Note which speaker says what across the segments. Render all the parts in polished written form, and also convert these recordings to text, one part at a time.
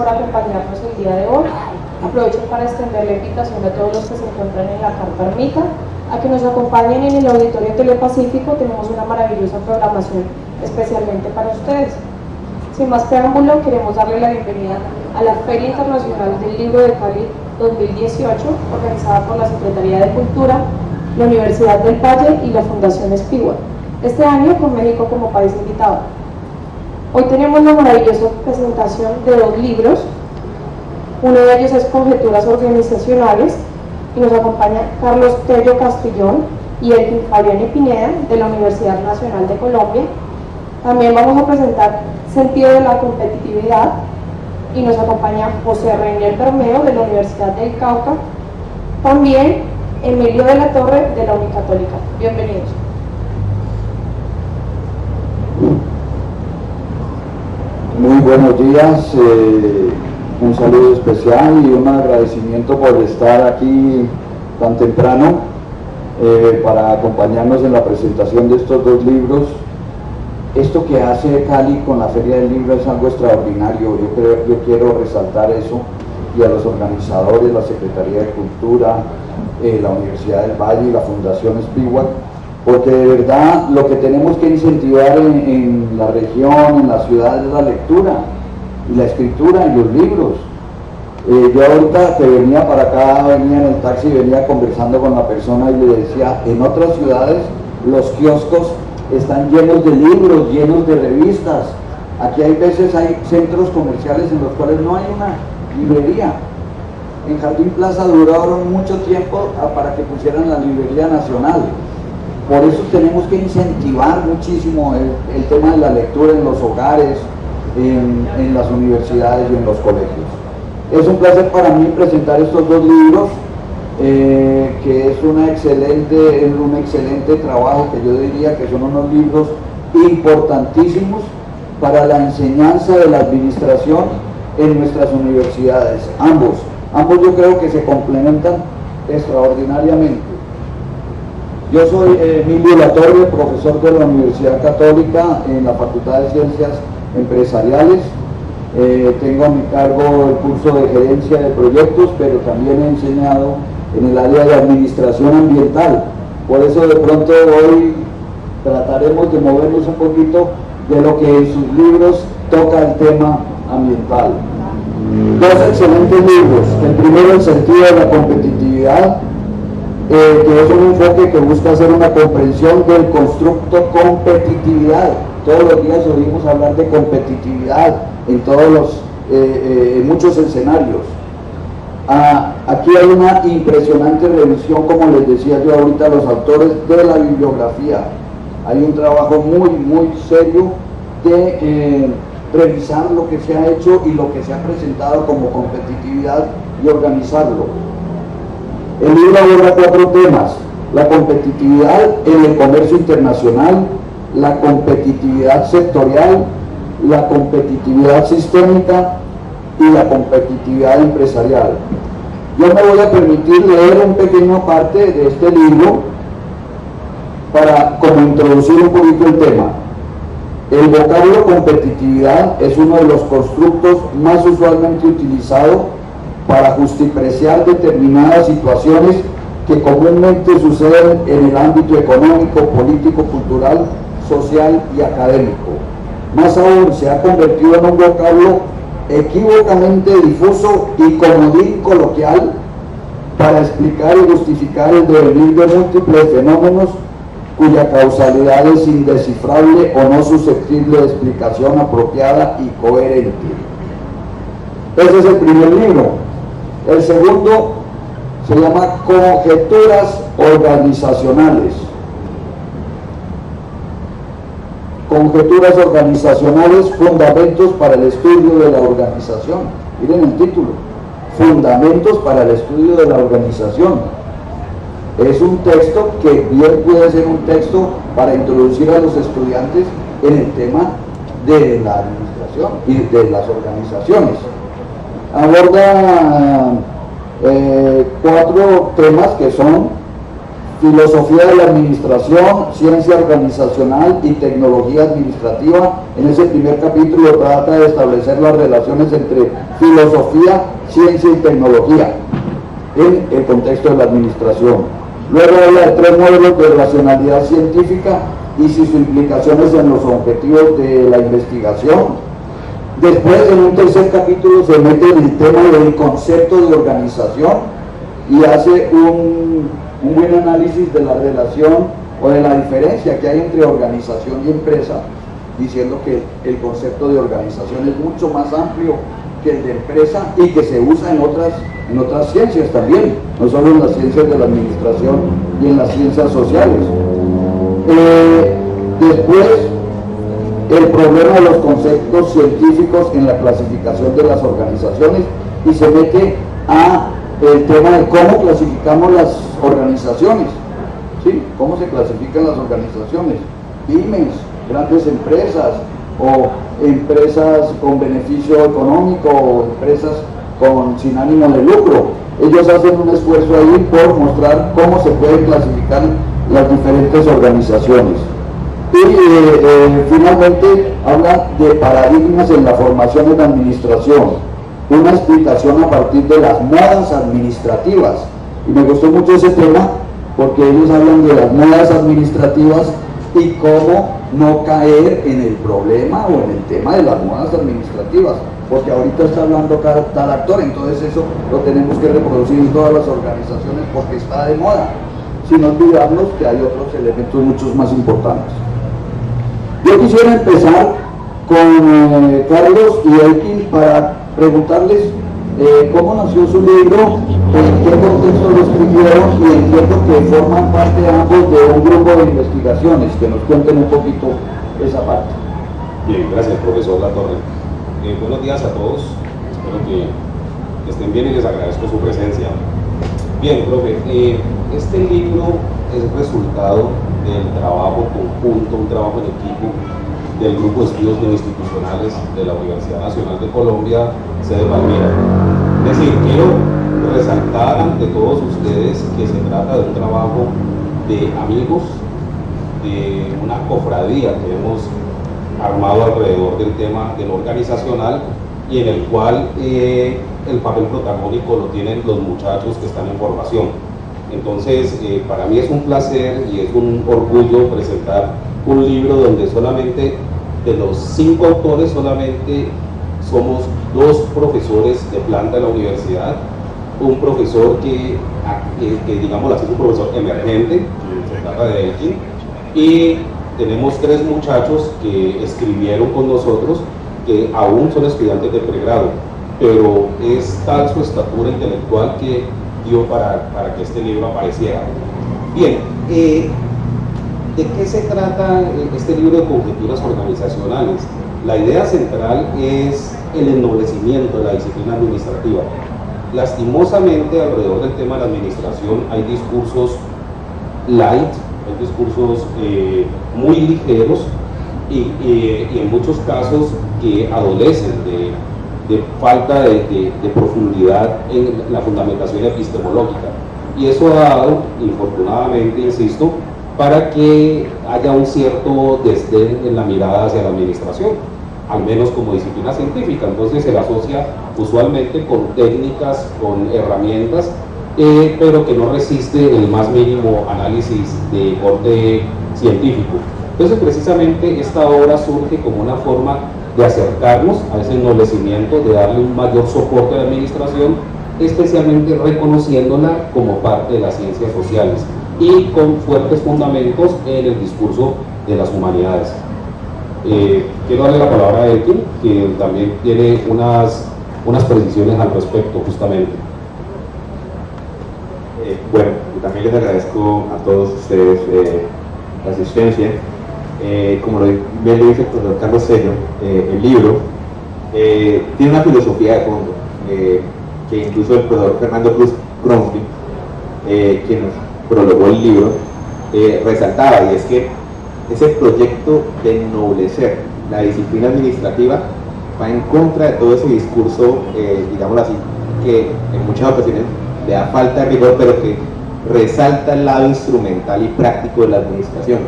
Speaker 1: por acompañarnos el día de hoy. Aprovecho para extender la invitación a todos los que se encuentran en la carpa ermita a que nos acompañen en el Auditorio Telepacífico. Tenemos una maravillosa programación especialmente para ustedes. Sin más preámbulo, queremos darle la bienvenida a la Feria Internacional del Libro de Cali 2018, organizada por la Secretaría de Cultura, la Universidad del Valle y la Fundación Spiwa. Este año con México como país invitado. Hoy tenemos la maravillosa presentación de 2 libros. Uno de ellos es Conjeturas Organizacionales, y nos acompaña Carlos Tello Castillón y Elkin Fabián Pineda de la Universidad Nacional de Colombia. También vamos a presentar Sentido de la Competitividad, y nos acompaña José Reinier Bermeo de la Universidad del Cauca. También Emilio de la Torre de la Unicatólica. Bienvenidos.
Speaker 2: Muy buenos días, un saludo especial y un agradecimiento por estar aquí tan temprano para acompañarnos en la presentación de estos 2 libros. Esto que hace Cali con la Feria del Libro es algo extraordinario. Yo quiero resaltar eso, y a los organizadores, la Secretaría de Cultura, la Universidad del Valle y la Fundación Spiwa, porque de verdad lo que tenemos que incentivar en la región, en la ciudad, es la lectura y la escritura y los libros. Yo ahorita que venía para acá, venía en el taxi, venía conversando con la persona y le decía, en otras ciudades los kioscos están llenos de libros, llenos de revistas. Aquí hay veces hay centros comerciales en los cuales no hay una librería. En Jardín Plaza duraron mucho tiempo para que pusieran la librería nacional. Por eso tenemos que incentivar muchísimo el tema de la lectura en los hogares, en las universidades y en los colegios. Es un placer para mí presentar estos 2 libros, que es un excelente trabajo, que yo diría que son unos libros importantísimos para la enseñanza de la administración en nuestras universidades. Ambos yo creo que se complementan extraordinariamente. Yo soy Emilio de la Torre, profesor de la Universidad Católica en la Facultad de Ciencias Empresariales. Tengo a mi cargo el curso de gerencia de proyectos, pero también he enseñado en el área de administración ambiental. Por eso de pronto hoy trataremos de movernos un poquito de lo que en sus libros toca el tema ambiental. 2 excelentes libros. El primero, El Sentido de la Competitividad, que es un enfoque que busca hacer una comprensión del constructo competitividad. Todos los días oímos hablar de competitividad en muchos escenarios. Aquí hay una impresionante revisión, como les decía yo ahorita, los autores de la bibliografía. Hay un trabajo muy serio de revisar lo que se ha hecho y lo que se ha presentado como competitividad y organizarlo. El libro aborda 4 temas: la competitividad en el comercio internacional, la competitividad sectorial, la competitividad sistémica y la competitividad empresarial. Yo me voy a permitir leer un pequeño parte de este libro para como introducir un poquito el tema. El vocablo competitividad es uno de los constructos más usualmente utilizados para justipreciar determinadas situaciones que comúnmente suceden en el ámbito económico, político, cultural, social y académico. Más aún, se ha convertido en un vocablo equívocamente difuso y comodín coloquial para explicar y justificar el devenir de múltiples fenómenos cuya causalidad es indescifrable o no susceptible de explicación apropiada y coherente. Ese es el primer libro. El segundo se llama Conjeturas Organizacionales. Conjeturas Organizacionales, fundamentos para el estudio de la organización. Miren el título, Fundamentos para el estudio de la organización. Es un texto que bien puede ser un texto para introducir a los estudiantes en el tema de la administración y de las organizaciones. Aborda 4 temas que son filosofía de la administración, ciencia organizacional y tecnología administrativa. En ese primer capítulo trata de establecer las relaciones entre filosofía, ciencia y tecnología en el contexto de la administración. Luego habla de 3 modelos de racionalidad científica y sus implicaciones en los objetivos de la investigación. Después, en un tercer capítulo, se mete en el tema del concepto de organización y hace un buen análisis de la relación o de la diferencia que hay entre organización y empresa, diciendo que el concepto de organización es mucho más amplio que el de empresa y que se usa en otras ciencias también, no solo en las ciencias de la administración y en las ciencias sociales. Después, el problema de los conceptos científicos en la clasificación de las organizaciones, y se mete a el tema de cómo clasificamos las organizaciones, ¿sí? Cómo se clasifican las organizaciones, pymes, grandes empresas, o empresas con beneficio económico, o empresas sin ánimo de lucro. Ellos hacen un esfuerzo ahí por mostrar cómo se pueden clasificar las diferentes organizaciones. Y finalmente habla de paradigmas en la formación en la administración, una explicación a partir de las modas administrativas. Y me gustó mucho ese tema porque ellos hablan de las modas administrativas y cómo no caer en el problema o en el tema de las modas administrativas, porque ahorita está hablando tal actor, entonces eso lo tenemos que reproducir en todas las organizaciones porque está de moda, sin olvidarnos que hay otros elementos muchos más importantes. Yo quisiera empezar con Carlos y Elkin para preguntarles cómo nació su libro, en qué contexto lo escribieron, y entiendo que forman parte ambos de un grupo de investigaciones. Que nos cuenten un poquito esa parte.
Speaker 3: Bien, gracias, profesor Latorre. Buenos días a todos, espero que estén bien y les agradezco su presencia. Bien, profe, este libro es resultado del trabajo conjunto, un trabajo en equipo del Grupo de Estudios Neoinstitucionales de la Universidad Nacional de Colombia, sede Palmira. Es decir, quiero resaltar ante todos ustedes que se trata de un trabajo de amigos, de una cofradía que hemos armado alrededor del tema de lo organizacional, y en el cual el papel protagónico lo tienen los muchachos que están en formación. Entonces, para mí es un placer y es un orgullo presentar un libro donde solamente de los 5 autores solamente somos 2 profesores de planta de la universidad, un profesor que digamos así, es un profesor emergente, se trata de Elkin, y tenemos 3 muchachos que escribieron con nosotros, que aún son estudiantes de pregrado, pero es tal su estatura intelectual que dio para que este libro apareciera. Bien, ¿de qué se trata este libro de conjeturas organizacionales? La idea central es el ennoblecimiento de la disciplina administrativa. Lastimosamente, alrededor del tema de la administración hay discursos light, hay discursos muy ligeros y en muchos casos que adolecen de falta de profundidad en la fundamentación epistemológica. Y eso ha dado, infortunadamente, insisto, para que haya un cierto desdén en la mirada hacia la administración, al menos como disciplina científica. Entonces se la asocia usualmente con técnicas, con herramientas, pero que no resiste el más mínimo análisis de corte científico. Entonces, precisamente esta obra surge como una forma de acercarnos a ese ennoblecimiento, de darle un mayor soporte a la administración, especialmente reconociéndola como parte de las ciencias sociales y con fuertes fundamentos en el discurso de las humanidades. Quiero darle la palabra a Elkin, que también tiene unas precisiones al respecto, justamente.
Speaker 4: Bueno, también les agradezco a todos ustedes la asistencia. Como bien lo dice el profesor Carlos Sello, el libro tiene una filosofía de fondo que incluso el profesor Fernando Cruz Cromby, quien nos prologó el libro, resaltaba, y es que ese proyecto de ennoblecer la disciplina administrativa va en contra de todo ese discurso, digámoslo así, que en muchas ocasiones le da falta de rigor, pero que resalta el lado instrumental y práctico de la administración.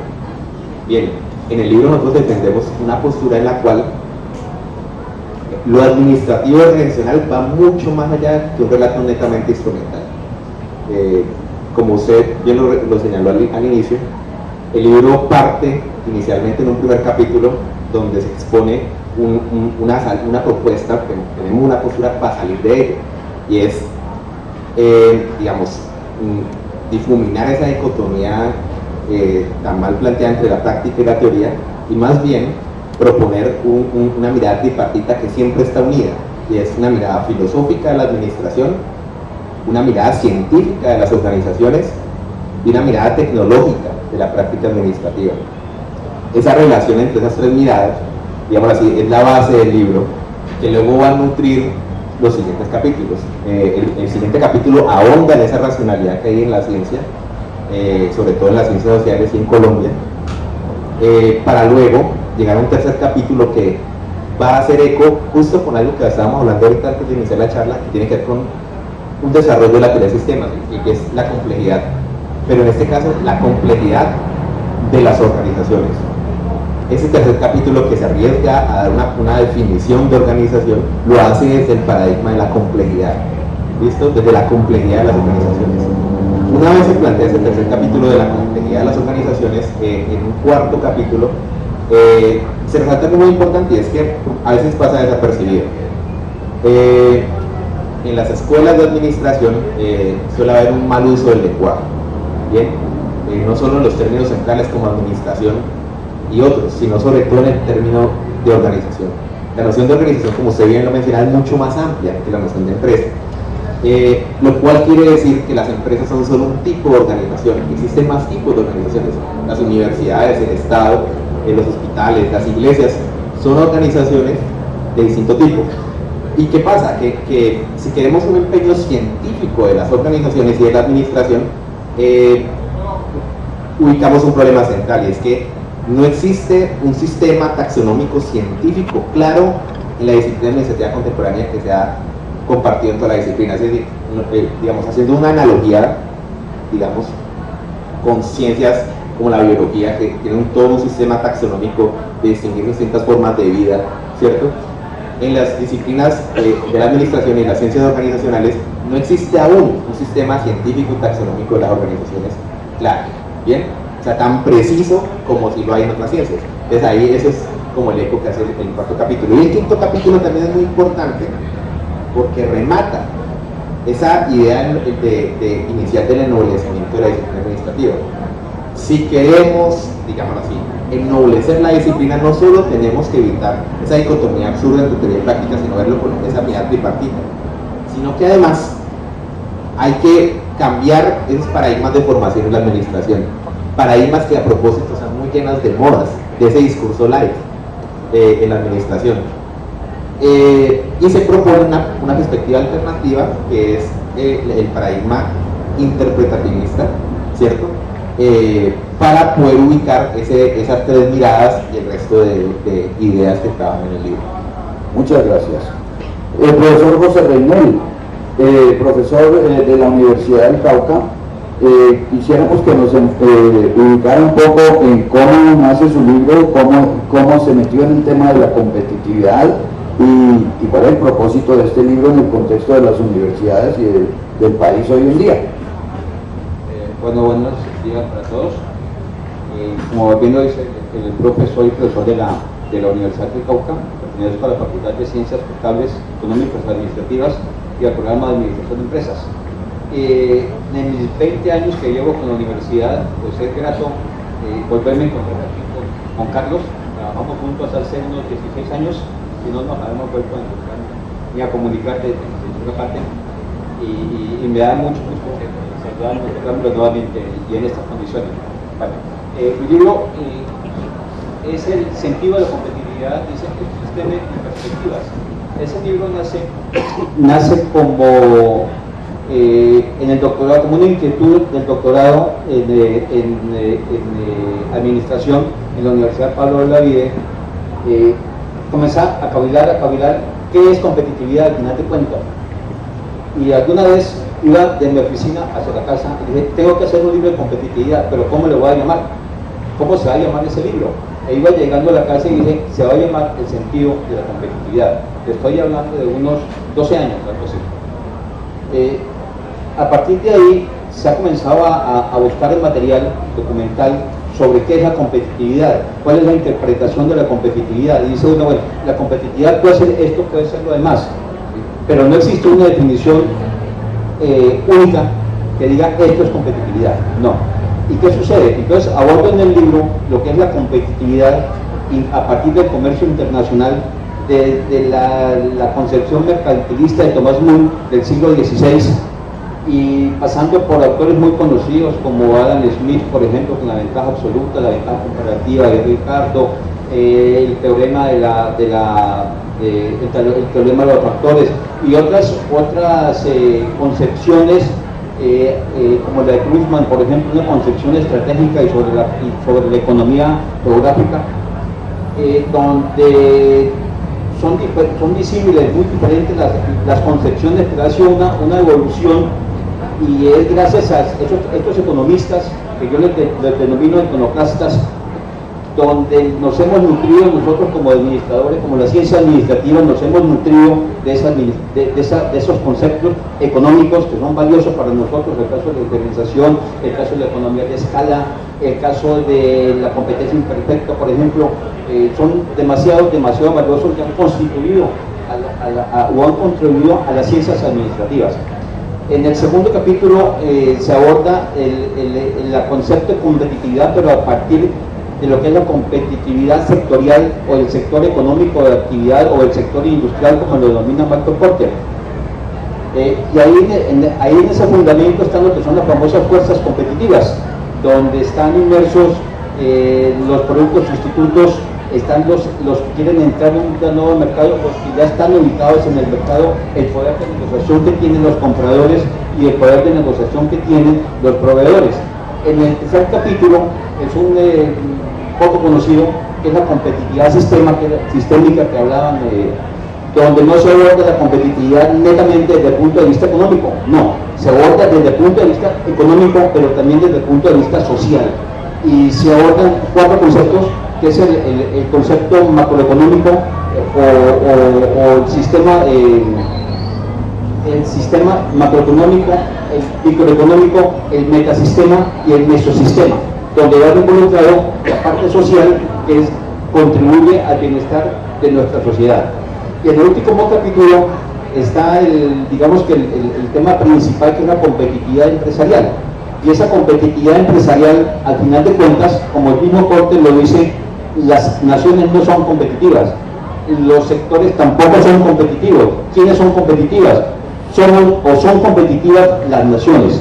Speaker 4: Bien, en el libro nosotros defendemos una postura en la cual lo administrativo organizacional va mucho más allá que un relato netamente instrumental. Como usted bien lo señaló al inicio, el libro parte inicialmente en un primer capítulo donde se expone una propuesta, que tenemos una postura para salir de ello, y es, digamos, difuminar esa dicotomía tan mal planteada entre la práctica y la teoría, y más bien proponer una mirada tripartita que siempre está unida, y es una mirada filosófica de la administración, una mirada científica de las organizaciones y una mirada tecnológica de la práctica administrativa. Esa relación entre esas tres miradas, digamos así, es la base del libro, que luego va a nutrir los siguientes capítulos. El siguiente capítulo ahonda en esa racionalidad que hay en la ciencia, sobre todo en las ciencias sociales y en Colombia, para luego llegar a un tercer capítulo que va a hacer eco justo con algo que estábamos hablando ahorita antes de iniciar la charla, que tiene que ver con un desarrollo de la teoría de sistemas, que es la complejidad, pero en este caso la complejidad de las organizaciones. Ese tercer capítulo, que se arriesga a dar una definición de organización, lo hace desde el paradigma de la complejidad, ¿listo? Desde la complejidad de las organizaciones. Una vez se plantea ese tercer capítulo de la complejidad de las organizaciones, en un cuarto capítulo se resalta algo muy importante, y es que a veces pasa desapercibido. En las escuelas de administración suele haber un mal uso del lenguaje, ¿bien? No solo en los términos centrales como administración y otros, sino sobre todo en el término de organización. La noción de organización, como usted bien lo mencionaba, es mucho más amplia que la noción de empresa, lo cual quiere decir que las empresas son solo un tipo de organización. Existen más tipos de organizaciones: las universidades, el Estado, los hospitales, las iglesias, son organizaciones de distinto tipo. ¿Y qué pasa? Que si queremos un empeño científico de las organizaciones y de la administración, ubicamos un problema central, y es que no existe un sistema taxonómico científico claro en la disciplina administrativa contemporánea que sea compartido en toda la disciplina. Es decir, digamos, haciendo una analogía, digamos, con ciencias como la biología, que tienen todo un sistema taxonómico de distinguir distintas formas de vida, ¿cierto? En las disciplinas de la administración y en las ciencias organizacionales no existe aún un sistema científico y taxonómico de las organizaciones claro, ¿bien? O sea, tan preciso como si lo hay en otras ciencias. Entonces ahí ese es como el eco que hace el cuarto capítulo. Y el quinto capítulo también es muy importante porque remata esa idea inicial del ennoblecimiento de la disciplina administrativa. Si queremos, digámoslo así, ennoblecer la disciplina, no solo tenemos que evitar esa dicotomía absurda entre teoría y práctica, sino verlo con esa mirada tripartita, sino que además hay que cambiar esos paradigmas de formación en la administración, paradigmas que a propósito son muy llenas de modas, de ese discurso light en la administración. Y se propone una perspectiva alternativa, que es el paradigma interpretativista, ¿cierto? Para poder ubicar esas tres miradas y el resto de ideas que estaban en el libro.
Speaker 2: Muchas gracias. El profesor José Reynel, profesor de la Universidad del Cauca, quisiéramos que nos ubicara un poco en cómo nace su libro, cómo se metió en el tema de la competitividad y cuál es el propósito de este libro en el contexto de las universidades y del país hoy en día.
Speaker 5: Bueno, buenos días para todos. Como bien lo dice el profe, soy profesor de la Universidad del Cauca, pertenezco a la Facultad de Ciencias Contables, Económicas y Administrativas y al programa de Administración de Empresas. En mis 20 años que llevo con la universidad, pues es grato volverme a encontrar aquí con Carlos. Trabajamos juntos hace unos 16 años y no nos habíamos vuelto a encontrar ni a comunicar de otra parte, y me da mucho gusto saludarnos nuevamente y en estas condiciones. Vale. Mi libro es el sentido de la competitividad, dice que el sistema y perspectivas. Ese libro nace como en el doctorado, como una inquietud del doctorado en administración en la Universidad Pablo Olavide. Comenzar a cavilar qué es competitividad al final de cuentas. Y alguna vez iba de mi oficina hacia la casa y dije, tengo que hacer un libro de competitividad, pero ¿cómo le voy a llamar? ¿Cómo se va a llamar ese libro? E iba llegando a la casa y dije, se va a llamar El sentido de la competitividad. Estoy hablando de unos 12 años, algo así. A partir de ahí se ha comenzado a buscar el material documental sobre qué es la competitividad, cuál es la interpretación de la competitividad. Y dice uno, bueno, la competitividad puede ser esto, puede ser lo demás, pero no existe una definición única que diga esto es competitividad, no. ¿Y qué sucede? Entonces abordo en el libro lo que es la competitividad a partir del comercio internacional, de la concepción mercantilista de Thomas More del siglo XVI, y pasando por autores muy conocidos como Adam Smith, por ejemplo, con la ventaja absoluta, la ventaja comparativa de Ricardo, el teorema el teorema de los factores, y otras concepciones como la de Krugman, por ejemplo, una concepción estratégica y sobre la economía geográfica, donde son disímiles, muy diferentes las concepciones, pero ha sido una evolución, y es gracias a estos economistas, que yo les denomino iconoclastas, donde nos hemos nutrido nosotros como administradores, como la ciencia administrativa, nos hemos nutrido de esos conceptos económicos que son valiosos para nosotros, el caso de la diferenciación, el caso de la economía de escala, el caso de la competencia imperfecta, por ejemplo, son demasiado valiosos que han constituido o han contribuido a las ciencias administrativas. En el segundo capítulo se aborda el concepto de competitividad, pero a partir de lo que es la competitividad sectorial o el sector económico de actividad o el sector industrial, como lo denomina Michael Porter. Y ahí en ese fundamento están lo que son las famosas fuerzas competitivas, donde están inmersos los productos sustitutos, están los que quieren entrar en un nuevo mercado, los que ya están ubicados en el mercado, el poder de negociación que tienen los compradores y el poder de negociación que tienen los proveedores. En el tercer capítulo es un poco conocido, que es la competitividad sistémica que hablaban, donde no se aborda la competitividad netamente desde el punto de vista económico, no, se aborda desde el punto de vista económico, pero también desde el punto de vista social, y se abordan 4 conceptos, que es el concepto macroeconómico o el sistema macroeconómico, el microeconómico, el metasistema y el mesosistema, donde va involucrado la parte social que contribuye al bienestar de nuestra sociedad. Y en el último capítulo está el tema principal, que es la competitividad empresarial. Y esa competitividad empresarial, al final de cuentas, como el mismo Porter lo dice, las naciones no son competitivas, los sectores tampoco son competitivos. ¿Quiénes son competitivas? Son competitivas las naciones.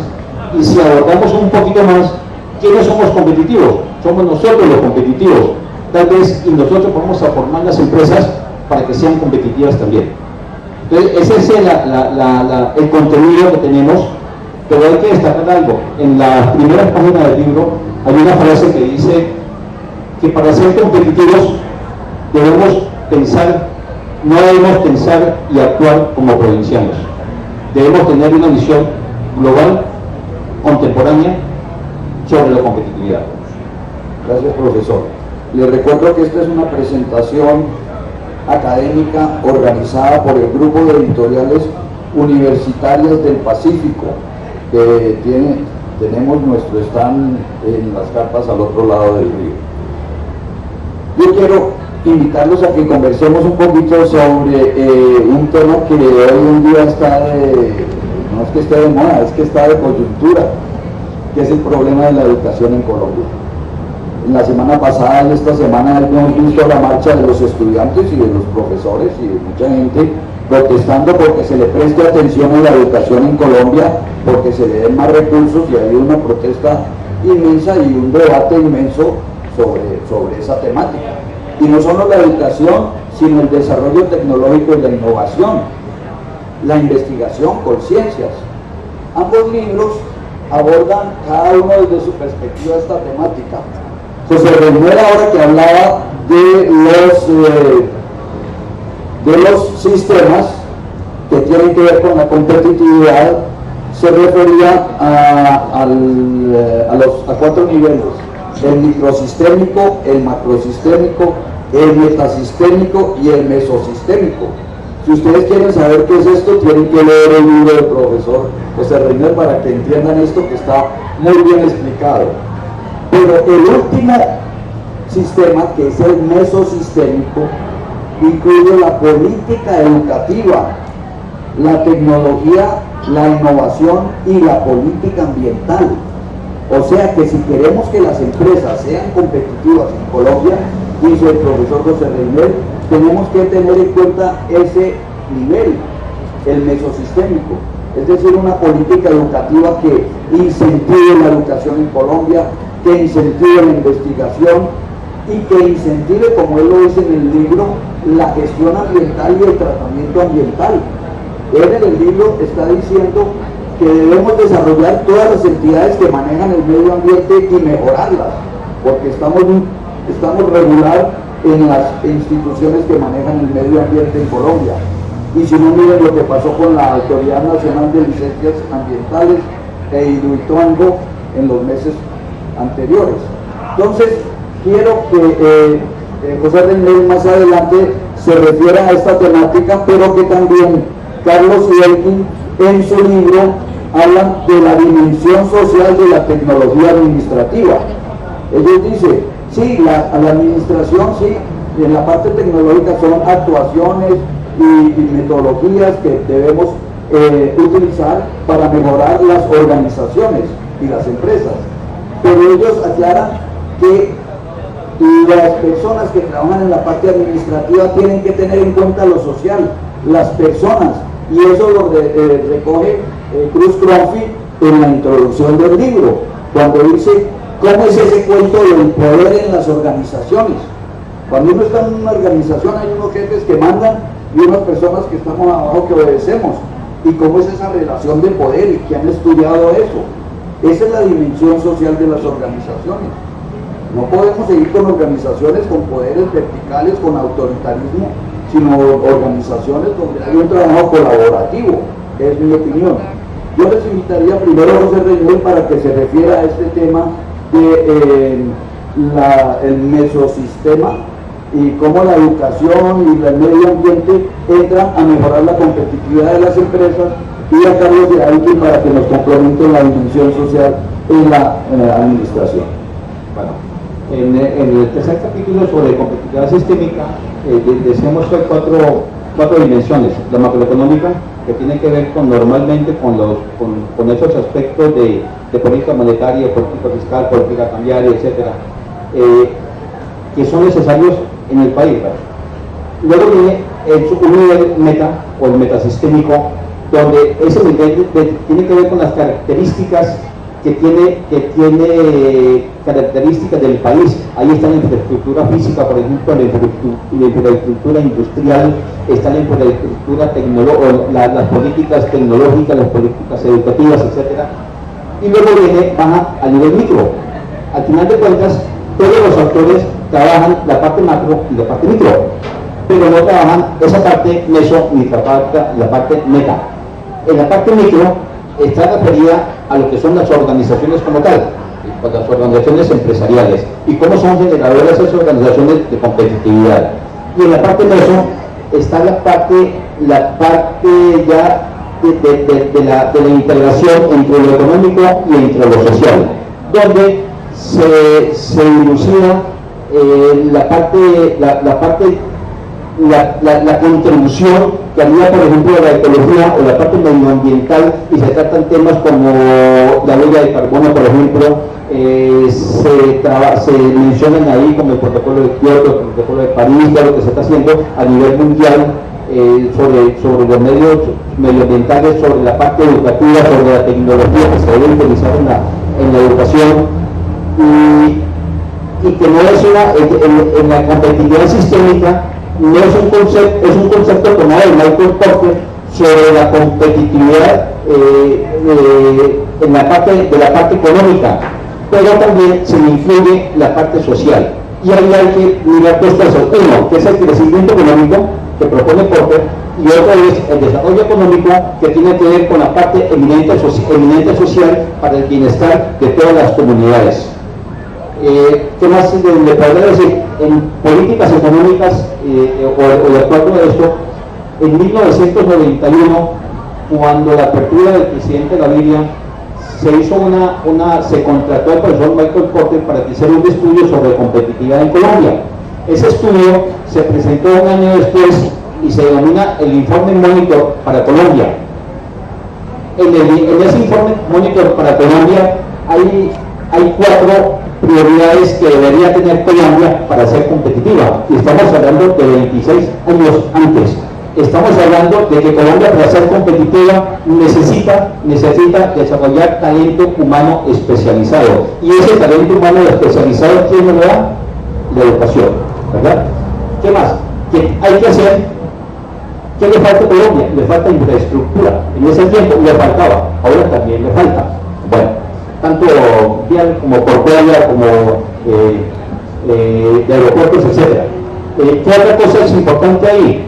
Speaker 5: Y si abordamos un poquito más, ¿quiénes somos competitivos? Somos nosotros los competitivos. Tal vez, y nosotros vamos a formar las empresas para que sean competitivas también. Entonces, ese es el contenido que tenemos, pero hay que destacar algo. En la primera página del libro hay una frase que dice que para ser competitivos no debemos pensar y actuar como provincianos. Debemos tener una visión global, contemporánea, sobre la competitividad.
Speaker 2: Gracias, profesor. Les recuerdo que esta es una presentación académica organizada por el Grupo de Editoriales Universitarias del Pacífico, que tenemos nuestro stand en las carpas al otro lado del río. Yo quiero invitarlos a que conversemos un poquito sobre un tema que hoy en día está no es que esté de moda, es que está de coyuntura, que es el problema de la educación en Colombia. En la semana pasada y esta semana hemos visto la marcha de los estudiantes y de los profesores y de mucha gente protestando porque se le preste atención a la educación en Colombia, porque se le den más recursos, y hay una protesta inmensa y un debate inmenso sobre esa temática. Y no solo la educación, sino el desarrollo tecnológico y la innovación, la investigación con ciencias. Ambos libros abordan cada uno desde su perspectiva esta temática. José Remuel, ahora que hablaba de los sistemas, que tienen que ver con la competitividad, se refería a 4 niveles: el microsistémico, el macrosistémico, el metasistémico y el mesosistémico. Si ustedes quieren saber qué es esto, tienen que leer el libro del profesor José Reynel para que entiendan esto, que está muy bien explicado. Pero el último sistema, que es el mesosistémico, incluye la política educativa, la tecnología, la innovación y la política ambiental. O sea que si queremos que las empresas sean competitivas en Colombia, dice el profesor José Reynel, tenemos que tener en cuenta ese nivel, el mesosistémico, es decir, una política educativa que incentive la educación en Colombia, que incentive la investigación y que incentive, como él lo dice en el libro, la gestión ambiental y el tratamiento ambiental. Él en el libro está diciendo que debemos desarrollar todas las entidades que manejan el medio ambiente y mejorarlas, porque estamos regular en las instituciones que manejan el medio ambiente en Colombia. Y si no, miren lo que pasó con la Autoridad Nacional de Licencias Ambientales e Hidroituango en los meses anteriores. Entonces, quiero que José Reynel más adelante se refiera a esta temática, pero que también Carlos y Elkin en su libro hablan de la dimensión social de la tecnología administrativa. Ellos dicen, sí, a la administración, sí, en la parte tecnológica son actuaciones y metodologías que debemos utilizar para mejorar las organizaciones y las empresas. Pero ellos aclaran que las personas que trabajan en la parte administrativa tienen que tener en cuenta lo social, las personas, y eso lo recoge Cruz Cronfi en la introducción del libro, cuando dice cómo es ese cuento del poder en las organizaciones. Cuando uno está en una organización hay unos jefes que mandan y unas personas que estamos abajo que obedecemos, y cómo es esa relación de poder y que han estudiado eso. Esa es la dimensión social de las organizaciones. No podemos seguir con organizaciones con poderes verticales, con autoritarismo, sino organizaciones donde hay un trabajo colaborativo, es mi opinión. Yo les invitaría primero a José Reynel para que se refiera a este tema de el mesosistema y cómo la educación y el medio ambiente entran a mejorar la competitividad de las empresas, y a Carlos de Elkin para que nos complementen la dimensión social en la administración.
Speaker 5: Bueno, en el tercer capítulo sobre competitividad sistémica decíamos que hay cuatro dimensiones: la macroeconómica, que tiene que ver normalmente con esos aspectos de política monetaria, política fiscal, política cambiaria, etcétera, que son necesarios en el país, ¿verdad? Luego viene un nivel meta o el metasistémico, donde ese nivel tiene que ver con las características que tiene características del país. Ahí está la infraestructura física, por ejemplo, la infraestructura industrial, está la infraestructura tecnológica, las políticas tecnológicas, las políticas educativas, etcétera. Y luego baja al nivel micro. Al final de cuentas, todos los actores trabajan la parte macro y la parte micro, pero no trabajan esa parte meso ni la parte meta. En la parte micro está referida a lo que son las organizaciones como tal, las organizaciones empresariales, y cómo son generadoras esas organizaciones de competitividad. Y en la parte meso está la parte ya de la integración entre lo económico y entre lo social, donde se dilucida la contribución que haría, por ejemplo, la ecología o la parte medioambiental, y se tratan temas como la huella de carbono, por ejemplo, se mencionan ahí como el protocolo de Kioto, el protocolo de París, todo lo que se está haciendo a nivel mundial sobre los medios medioambientales, sobre la parte educativa, sobre la tecnología que se debe utilizar en la educación, y que no es en la competitividad sistémica no es un concepto tomado de Michael Porter sobre la competitividad en la parte económica, pero también se incluye la parte social. Y ahí hay que mirar dos cosas: uno, que es el crecimiento económico que propone Porter,
Speaker 6: y otro es el desarrollo económico, que tiene que ver con la parte eminente social para el bienestar de todas las comunidades. ¿Qué más le podría decir? En políticas económicas, o de acuerdo a esto, en 1991, cuando la apertura del presidente Gaviria, se hizo se contrató al profesor Michael Porter para que hiciera un estudio sobre competitividad en Colombia. Ese estudio se presentó un año después y se denomina el informe Monitor para Colombia. En ese informe Monitor para Colombia hay 4 prioridades que debería tener Colombia para ser competitiva, y estamos hablando de 26 años antes. Estamos hablando de que Colombia, para ser competitiva, necesita desarrollar talento humano especializado, y ese talento humano especializado, ¿quién lo da? La educación, ¿verdad? ¿Qué más? ¿Qué hay que hacer? ¿Qué le falta a Colombia? Le falta infraestructura. En ese tiempo le faltaba, ahora también le falta. Bueno, tanto vial como portuaria, como de aeropuertos, etc. ¿Qué otra cosa es importante ahí?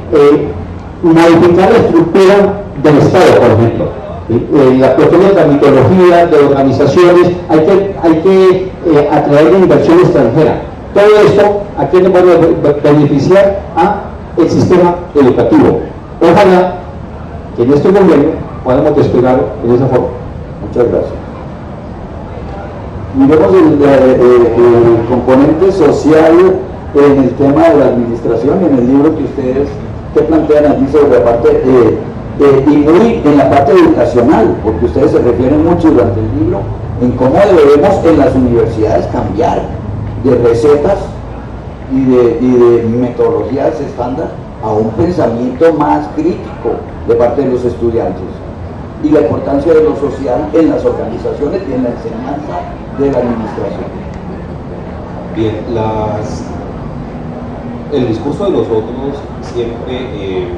Speaker 6: Modificar la estructura del Estado, por ejemplo. Las cuestiones de la mitología, de organizaciones, hay que atraer la inversión extranjera. Todo esto, ¿a quién le va a beneficiar? A el sistema educativo. Ojalá que en este gobierno podamos despegar en esa forma.
Speaker 2: Muchas gracias. Miremos el componente social en el tema de la administración, en el libro que ustedes plantean aquí sobre la parte y muy en la parte educacional, porque ustedes se refieren mucho durante el libro en cómo debemos en las universidades cambiar de recetas y de metodologías estándar a un pensamiento más crítico de parte de los estudiantes, y la importancia de lo social en las organizaciones y en la enseñanza de la administración.
Speaker 3: Bien, el discurso de nosotros siempre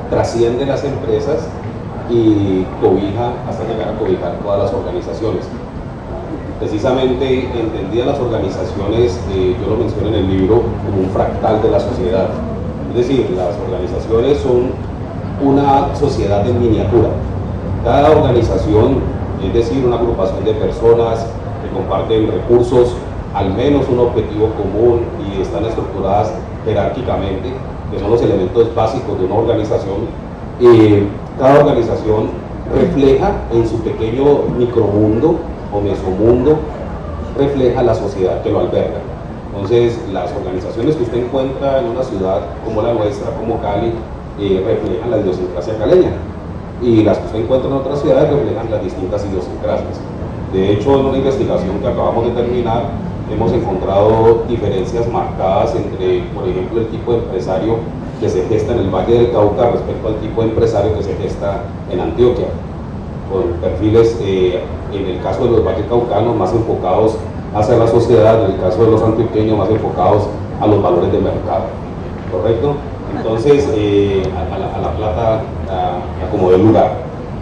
Speaker 3: trasciende las empresas y cobija hasta llegar a cobijar todas las organizaciones. Precisamente entendía las organizaciones, yo lo menciono en el libro, como un fractal de la sociedad. Es decir, las organizaciones son una sociedad en miniatura. Cada organización, es decir, una agrupación de personas que comparten recursos, al menos un objetivo común, y están estructuradas jerárquicamente, que son los elementos básicos de una organización. Cada organización refleja en su pequeño micromundo o mesomundo, refleja la sociedad que lo alberga. Entonces, las organizaciones que usted encuentra en una ciudad como la nuestra, como Cali, reflejan la idiosincrasia caleña, y las que usted encuentra en otras ciudades reflejan las distintas idiosincrasias. De hecho, en una investigación que acabamos de terminar, hemos encontrado diferencias marcadas entre, por ejemplo, el tipo de empresario que se gesta en el Valle del Cauca respecto al tipo de empresario que se gesta en Antioquia, con perfiles, en el caso de los vallecaucanos, más enfocados hacia la sociedad, en el caso de los antioqueños, más enfocados a los valores de mercado, ¿correcto? Entonces, a la plata, como del lugar.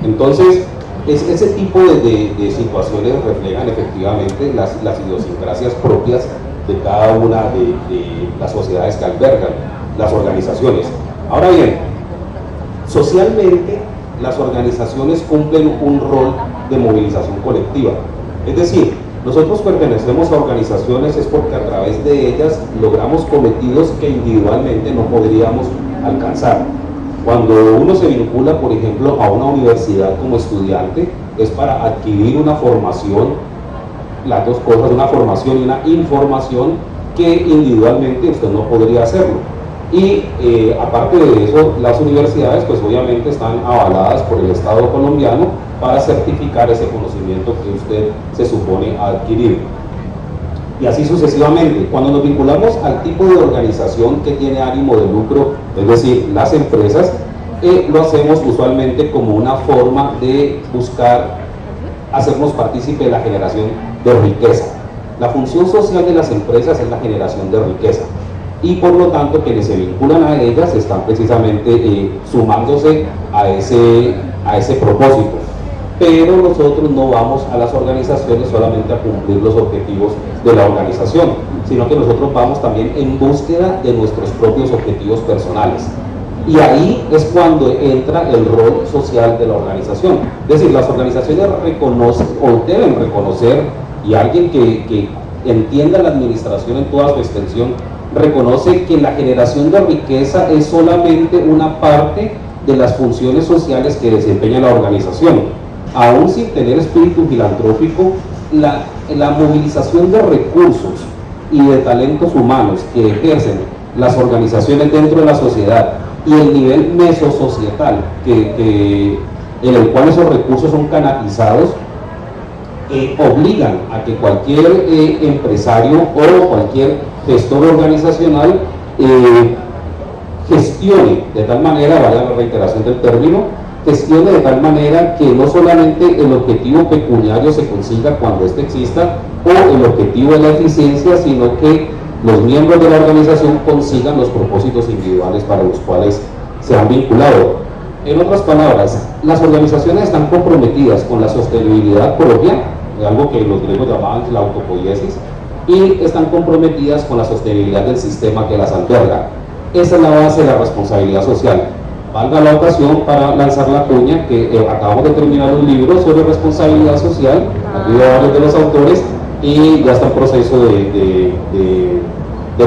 Speaker 3: Entonces, ese tipo de situaciones reflejan efectivamente las idiosincrasias propias de cada una de las sociedades que albergan las organizaciones. Ahora bien, socialmente las organizaciones cumplen un rol de movilización colectiva. Es decir, nosotros pertenecemos a organizaciones es porque a través de ellas logramos cometidos que individualmente no podríamos alcanzar. Cuando uno se vincula, por ejemplo, a una universidad como estudiante, es para adquirir una formación, las dos cosas, una formación y una información que individualmente usted no podría hacerlo. Y aparte de eso, las universidades pues obviamente están avaladas por el Estado colombiano para certificar ese conocimiento que usted se supone adquirir. Y así sucesivamente. Cuando nos vinculamos al tipo de organización que tiene ánimo de lucro, es decir, las empresas, lo hacemos usualmente como una forma de buscar hacernos partícipe de la generación de riqueza. La función social de las empresas es la generación de riqueza, y por lo tanto quienes se vinculan a ellas están precisamente sumándose a ese propósito. Pero nosotros no vamos a las organizaciones solamente a cumplir los objetivos de la organización, sino que nosotros vamos también en búsqueda de nuestros propios objetivos personales. Y ahí es cuando entra el rol social de la organización. Es decir, las organizaciones reconocen o deben reconocer, y alguien que entienda la administración en toda su extensión, reconoce que la generación de riqueza es solamente una parte de las funciones sociales que desempeña la organización. Aún sin tener espíritu filantrópico, la movilización de recursos y de talentos humanos que ejercen las organizaciones dentro de la sociedad y el nivel mesosocietal en el cual esos recursos son canalizados, obligan a que cualquier empresario o cualquier gestor organizacional gestione de tal manera, vaya la reiteración del término, gestione de tal manera que no solamente el objetivo pecuniario se consiga cuando éste exista, o el objetivo de la eficiencia, sino que los miembros de la organización consigan los propósitos individuales para los cuales se han vinculado. En otras palabras, las organizaciones están comprometidas con la sostenibilidad propia, algo que los griegos llamaban la autopoiesis, y están comprometidas con la sostenibilidad del sistema que las alberga. Esa es la base de la responsabilidad social. Valga la ocasión para lanzar la cuña que acabamos de terminar un libro sobre responsabilidad social, aquí de varios de los autores, y ya está en proceso de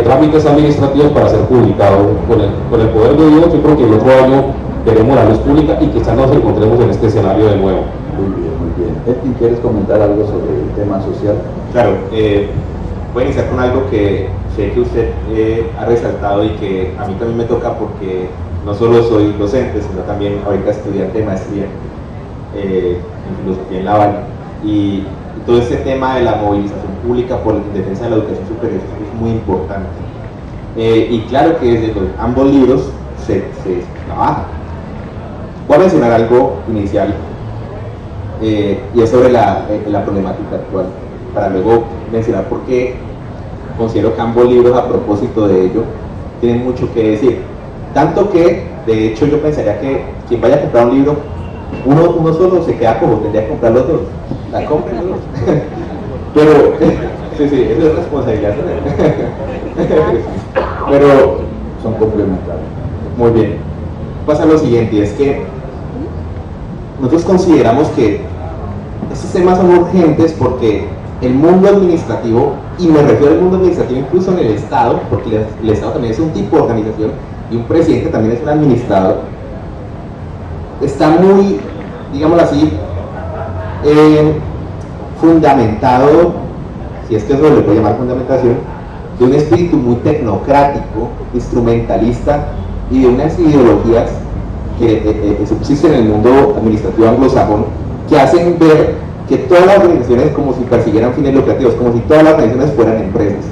Speaker 3: trámites administrativos para ser publicado. Con el poder de Dios, yo creo que el otro año veremos la luz pública y quizás nos encontremos en este escenario de nuevo.
Speaker 2: Muy bien, muy bien. Edwin, ¿quieres comentar algo sobre el tema social?
Speaker 4: Claro, voy a iniciar con algo que sé que usted ha resaltado y que a mí también me toca, porque no solo soy docente, sino también ahorita estudiante de maestría en filosofía en La Habana, y todo este tema de la movilización pública por la defensa de la educación superior es muy importante. Y claro que desde ambos libros se trabaja. Voy a mencionar algo inicial, y es sobre la problemática actual, para luego mencionar por qué considero que ambos libros, a propósito de ello, tienen mucho que decir. Tanto que, de hecho, yo pensaría que quien vaya a comprar un libro, uno solo se queda como tendría que comprar los dos. La compren los dos. Pero, sí, eso es responsabilidad. Pero
Speaker 2: son complementarios.
Speaker 4: Muy bien. Pasa lo siguiente, es que nosotros consideramos que estos temas son urgentes porque el mundo administrativo, y me refiero al mundo administrativo incluso en el Estado, porque el Estado también es un tipo de organización y un presidente también es un administrador, está muy, digámoslo así, fundamentado, si es que eso le puede llamar fundamentación, de un espíritu muy tecnocrático, instrumentalista y de unas ideologías que subsisten en el mundo administrativo anglosajón, que hacen ver que todas las organizaciones como si persiguieran fines lucrativos, como si todas las organizaciones fueran empresas.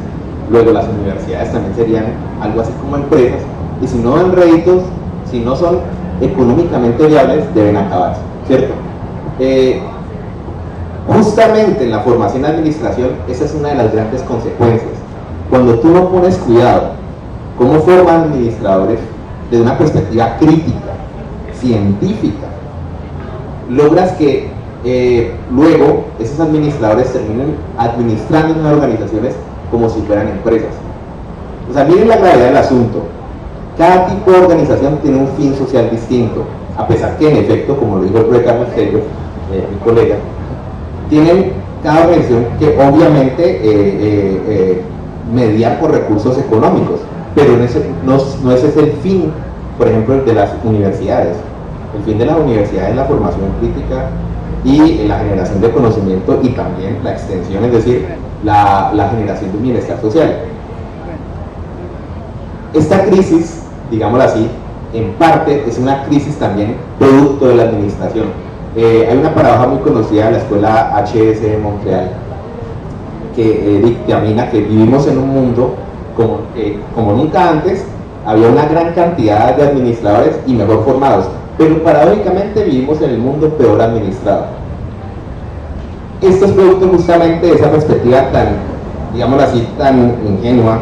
Speaker 4: Luego las universidades también serían algo así como empresas, y si no dan réditos, si no son económicamente viables, deben acabarse, ¿cierto? Justamente en la formación de administración, esa es una de las grandes consecuencias. Cuando tú no pones cuidado cómo forman administradores desde una perspectiva crítica, científica, logras que luego esos administradores terminen administrando en las organizaciones como si fueran empresas. O sea, miren la gravedad del asunto. Cada tipo de organización tiene un fin social distinto, a pesar que en efecto, como lo dijo el profesor Carlos Tello, mi colega, tienen cada organización que obviamente mediar por recursos económicos, pero no ese es el fin, por ejemplo, de las universidades. El fin de las universidades es la formación crítica y la generación de conocimiento, y también la extensión, es decir, la generación de un bienestar social. Esta crisis, digámoslo así, en parte es una crisis también producto de la administración. Hay una paradoja muy conocida de la escuela HS de Montreal que dictamina que vivimos en un mundo como nunca antes. Había una gran cantidad de administradores y mejor formados, pero paradójicamente vivimos en el mundo peor administrado. Esto es producto justamente de esa perspectiva tan, digámoslo así, tan ingenua,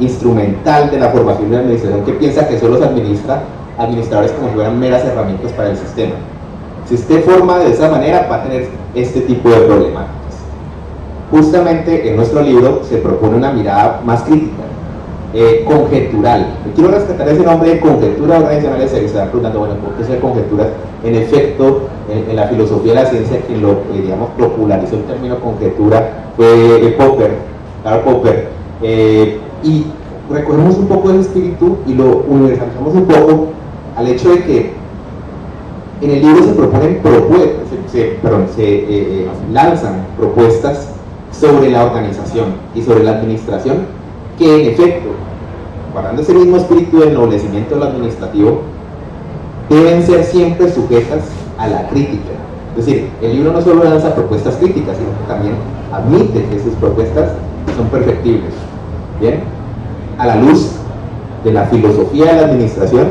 Speaker 4: instrumental de la formación de la administración, que piensa que solo se administra administradores como si fueran meras herramientas para el sistema. Si usted forma de esa manera, va a tener este tipo de problemáticas. Justamente en nuestro libro se propone una mirada más crítica, conjetural. Quiero rescatar ese nombre de conjeturas organizacionales. Se estarán preguntando, bueno, ¿por qué ser conjeturas? En efecto, en la filosofía de la ciencia, quien lo, digamos, popularizó el término conjetura fue Karl Popper, y recogemos un poco ese espíritu y lo universalizamos un poco al hecho de que en el libro se proponen se lanzan propuestas sobre la organización y sobre la administración que, en efecto, guardando ese mismo espíritu de ennoblecimiento de lo administrativo, deben ser siempre sujetas a la crítica. Es decir, el libro no solo lanza propuestas críticas, sino que también admite que sus propuestas son perfectibles, ¿bien? A la luz de la filosofía de la administración,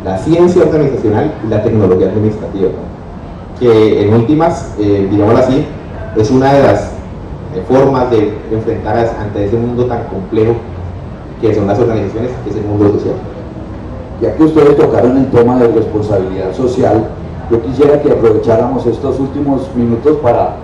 Speaker 4: la ciencia organizacional y la tecnología administrativa, que en últimas, digámoslo así, es una de las formas de enfrentar ante ese mundo tan complejo que son las organizaciones, que es el mundo social.
Speaker 2: Ya que ustedes tocaron el tema de responsabilidad social, yo quisiera que aprovecháramos estos últimos minutos para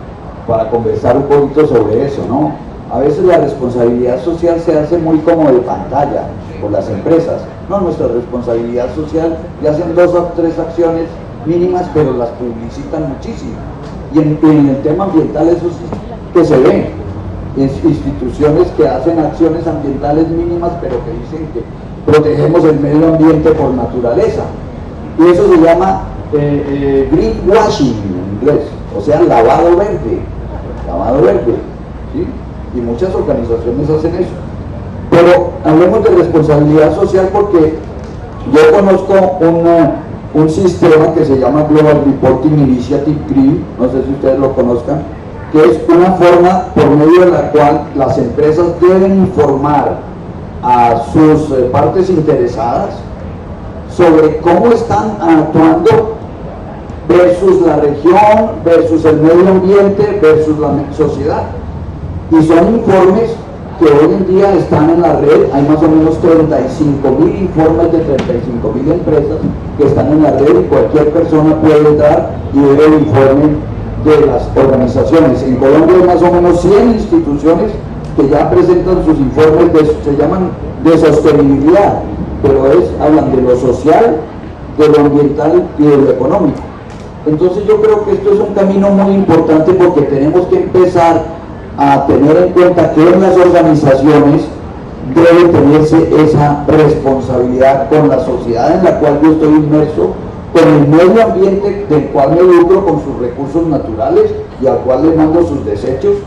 Speaker 2: conversar un poquito sobre eso, ¿no? A veces la responsabilidad social se hace muy como de pantalla por las empresas. No, nuestra responsabilidad social, le hacen 2 o 3 acciones mínimas, pero las publicitan muchísimo. Y en el tema ambiental eso sí que se ve. Instituciones que hacen acciones ambientales mínimas, pero que dicen que protegemos el medio ambiente por naturaleza. Y eso se llama greenwashing en inglés, o sea, lavado verde, ¿sí? Y muchas organizaciones hacen eso. Pero hablemos de responsabilidad social, porque yo conozco un sistema que se llama Global Reporting Initiative, GRII, no sé si ustedes lo conozcan, que es una forma por medio de la cual las empresas deben informar a sus partes interesadas sobre cómo están actuando versus la región, versus el medio ambiente, versus la sociedad. Y son informes que hoy en día están en la red. Hay más o menos 35.000 informes de 35.000 empresas que están en la red, y cualquier persona puede entrar y ver el informe de las organizaciones. En Colombia hay más o menos 100 instituciones que ya presentan sus informes, se llaman de sostenibilidad, pero hablan de lo social, de lo ambiental y de lo económico. Entonces yo creo que esto es un camino muy importante, porque tenemos que empezar a tener en cuenta que en las organizaciones debe tenerse esa responsabilidad con la sociedad en la cual yo estoy inmerso, con el medio ambiente del cual me lucro con sus recursos naturales y al cual le mando sus desechos.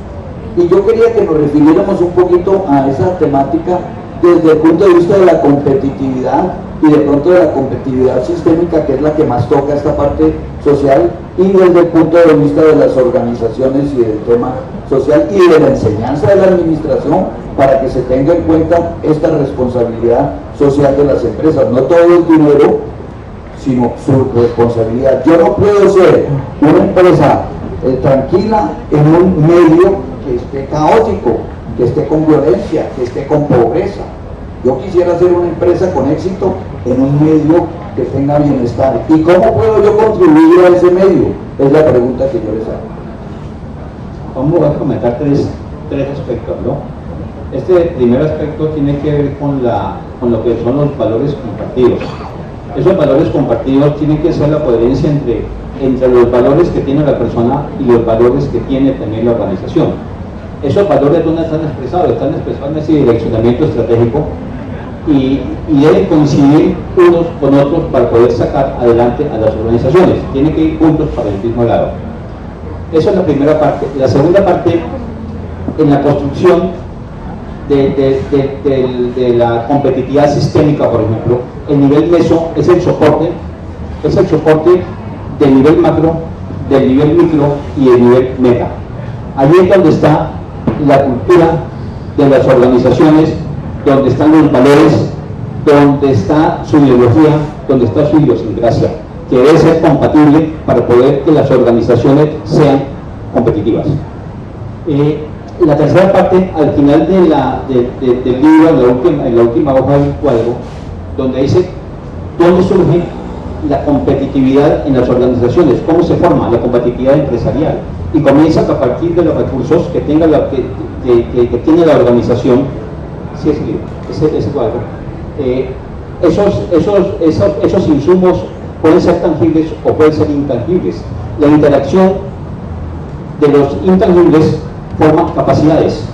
Speaker 2: Y yo quería que nos refiriéramos un poquito a esa temática desde el punto de vista de la competitividad, y de pronto de la competitividad sistémica, que es la que más toca esta parte social, y desde el punto de vista de las organizaciones y del tema social y de la enseñanza de la administración, para que se tenga en cuenta esta responsabilidad social de las empresas. No todo es dinero, sino su responsabilidad. Yo no puedo ser una empresa tranquila en un medio que esté caótico, que esté con violencia, que esté con pobreza. Yo quisiera ser una empresa con éxito en un medio que tenga bienestar. ¿Y cómo puedo yo contribuir a ese medio? Es la pregunta que yo les hago.
Speaker 5: Vamos a comentar tres aspectos, ¿no? Este primer aspecto tiene que ver con lo que son los valores compartidos. Esos valores compartidos tienen que ser la coherencia entre los valores que tiene la persona y los valores que tiene también la organización. Esos valores, ¿dónde están expresados? Están expresados en ese direccionamiento estratégico, y deben coincidir unos con otros para poder sacar adelante a las organizaciones. Tienen que ir juntos para el mismo lado. Esa es la primera parte. La segunda parte, en la construcción de la competitividad sistémica, por ejemplo, el nivel meso es el soporte del nivel macro, del nivel micro y el nivel meta. Allí es donde está la cultura de las organizaciones, donde están los valores, donde está su ideología, donde está su idiosincrasia, que debe ser compatible para poder que las organizaciones sean competitivas. La tercera parte, al final del libro, en la última hoja del cuadro, donde dice dónde surge la competitividad en las organizaciones, cómo se forma la competitividad empresarial, y comienza a partir de los recursos que tenga que tiene la organización,
Speaker 6: sí, ese cuadro. Esos insumos pueden ser tangibles o pueden ser intangibles. La interacción de los intangibles forma capacidades,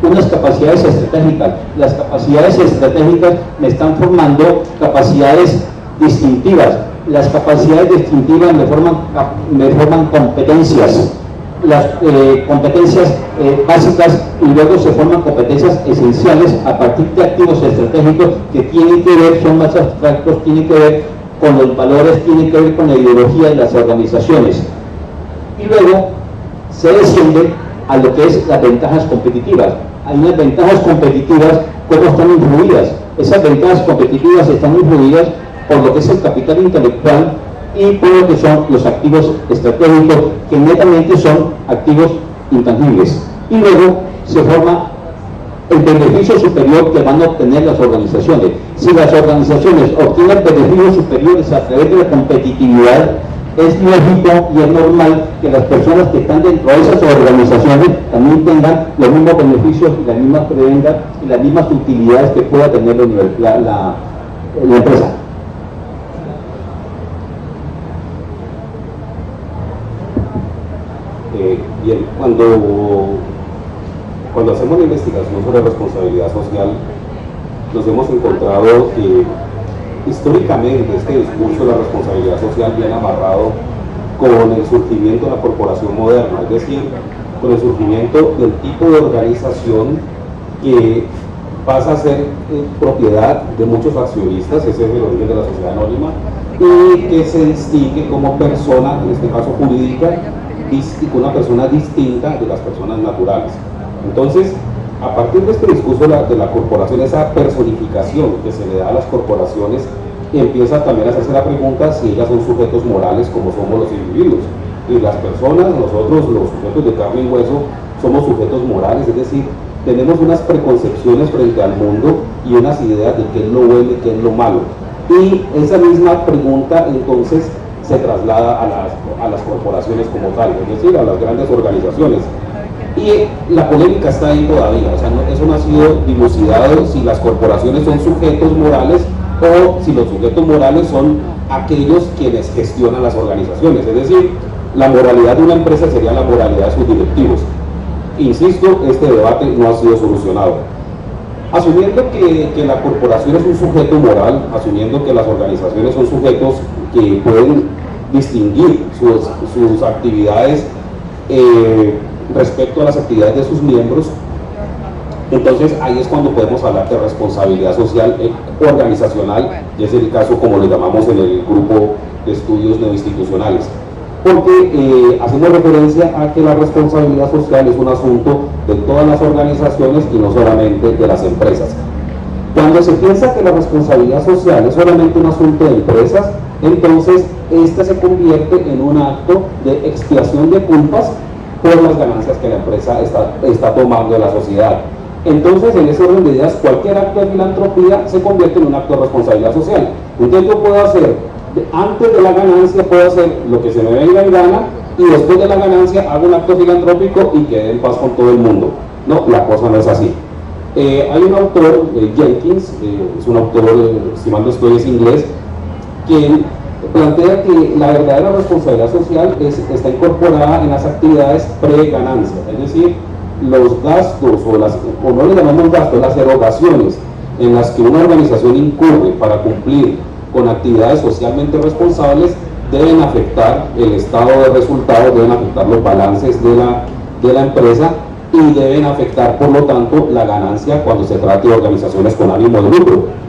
Speaker 6: unas capacidades estratégicas. Las capacidades estratégicas me están formando capacidades distintivas. Las capacidades distintivas me forman competencias. Las competencias básicas, y luego se forman competencias esenciales a partir de activos estratégicos que tienen que ver, son más abstractos, tienen que ver con los valores, tienen que ver con la ideología de las organizaciones. Y luego se desciende a lo que es las ventajas competitivas. Hay unas ventajas competitivas, ¿cómo están influidas? Esas ventajas competitivas están influidas por lo que es el capital intelectual y por lo que son los activos estratégicos, que netamente son activos intangibles. Y luego se forma el beneficio superior que van a obtener las organizaciones. Si las organizaciones obtienen beneficios superiores a través de la competitividad, es lógico y es normal que las personas que están dentro de esas organizaciones también tengan los mismos beneficios y las mismas prebendas y las mismas utilidades que pueda tener la empresa.
Speaker 3: Bien, cuando hacemos la investigación sobre responsabilidad social, nos hemos encontrado que históricamente este discurso de la responsabilidad social viene amarrado con el surgimiento de la corporación moderna, es decir, con el surgimiento del tipo de organización que pasa a ser propiedad de muchos accionistas, ese es el origen de la sociedad anónima, y que se distingue como persona, en este caso jurídica, una persona distinta de las personas naturales. Entonces, a partir de este discurso de la corporación, esa personificación que se le da a las corporaciones, empieza también a hacerse la pregunta si ellas son sujetos morales como somos los individuos. Y las personas, nosotros los sujetos de carne y hueso, somos sujetos morales, es decir, tenemos unas preconcepciones frente al mundo y unas ideas de qué es lo bueno y qué es lo malo. Y esa misma pregunta entonces se traslada a las corporaciones como tal, es decir, a las grandes organizaciones. Y la polémica está ahí todavía, o sea, eso no ha sido dilucidado si las corporaciones son sujetos morales o si los sujetos morales son aquellos quienes gestionan las organizaciones, es decir, la moralidad de una empresa sería la moralidad de sus directivos. Insisto, este debate no ha sido solucionado. Asumiendo que la corporación es un sujeto moral, asumiendo que las organizaciones son sujetos que pueden distinguir sus actividades respecto a las actividades de sus miembros, entonces ahí es cuando podemos hablar de responsabilidad social organizacional, y es el caso como lo llamamos en el grupo de estudios neoinstitucionales, porque hacemos referencia a que la responsabilidad social es un asunto de todas las organizaciones y no solamente de las empresas. Cuando se piensa que la responsabilidad social es solamente un asunto de empresas, entonces esta se convierte en un acto de expiación de culpas por las ganancias que la empresa está tomando de la sociedad. Entonces, en ese orden de ideas, cualquier acto de filantropía se convierte en un acto de responsabilidad social. Entonces yo puedo hacer, antes de la ganancia puedo hacer lo que se me venga en gana, y después de la ganancia hago un acto filantrópico y quede en paz con todo el mundo. No, la cosa no es así. Hay un autor, Jenkins, es un autor, si mal no estoy, es inglés, que plantea que la verdadera responsabilidad social está incorporada en las actividades pre-ganancia, es decir, los gastos, o no le llamamos gastos, las erogaciones en las que una organización incurre para cumplir con actividades socialmente responsables deben afectar el estado de resultados, deben afectar los balances de la empresa y deben afectar, por lo tanto, la ganancia cuando se trate de organizaciones con ánimo de lucro.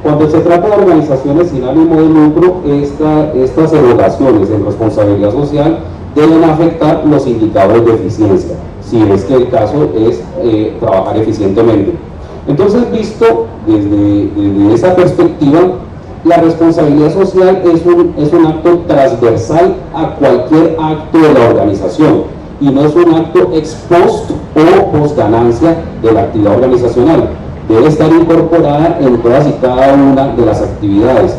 Speaker 3: Cuando se trata de organizaciones sin ánimo de lucro, estas erogaciones en responsabilidad social deben afectar los indicadores de eficiencia, si es que el caso es trabajar eficientemente. Entonces, visto desde esa perspectiva, la responsabilidad social es un acto transversal a cualquier acto de la organización y no es un acto ex post o post ganancia de la actividad organizacional. Debe estar incorporada en todas y cada una de las actividades.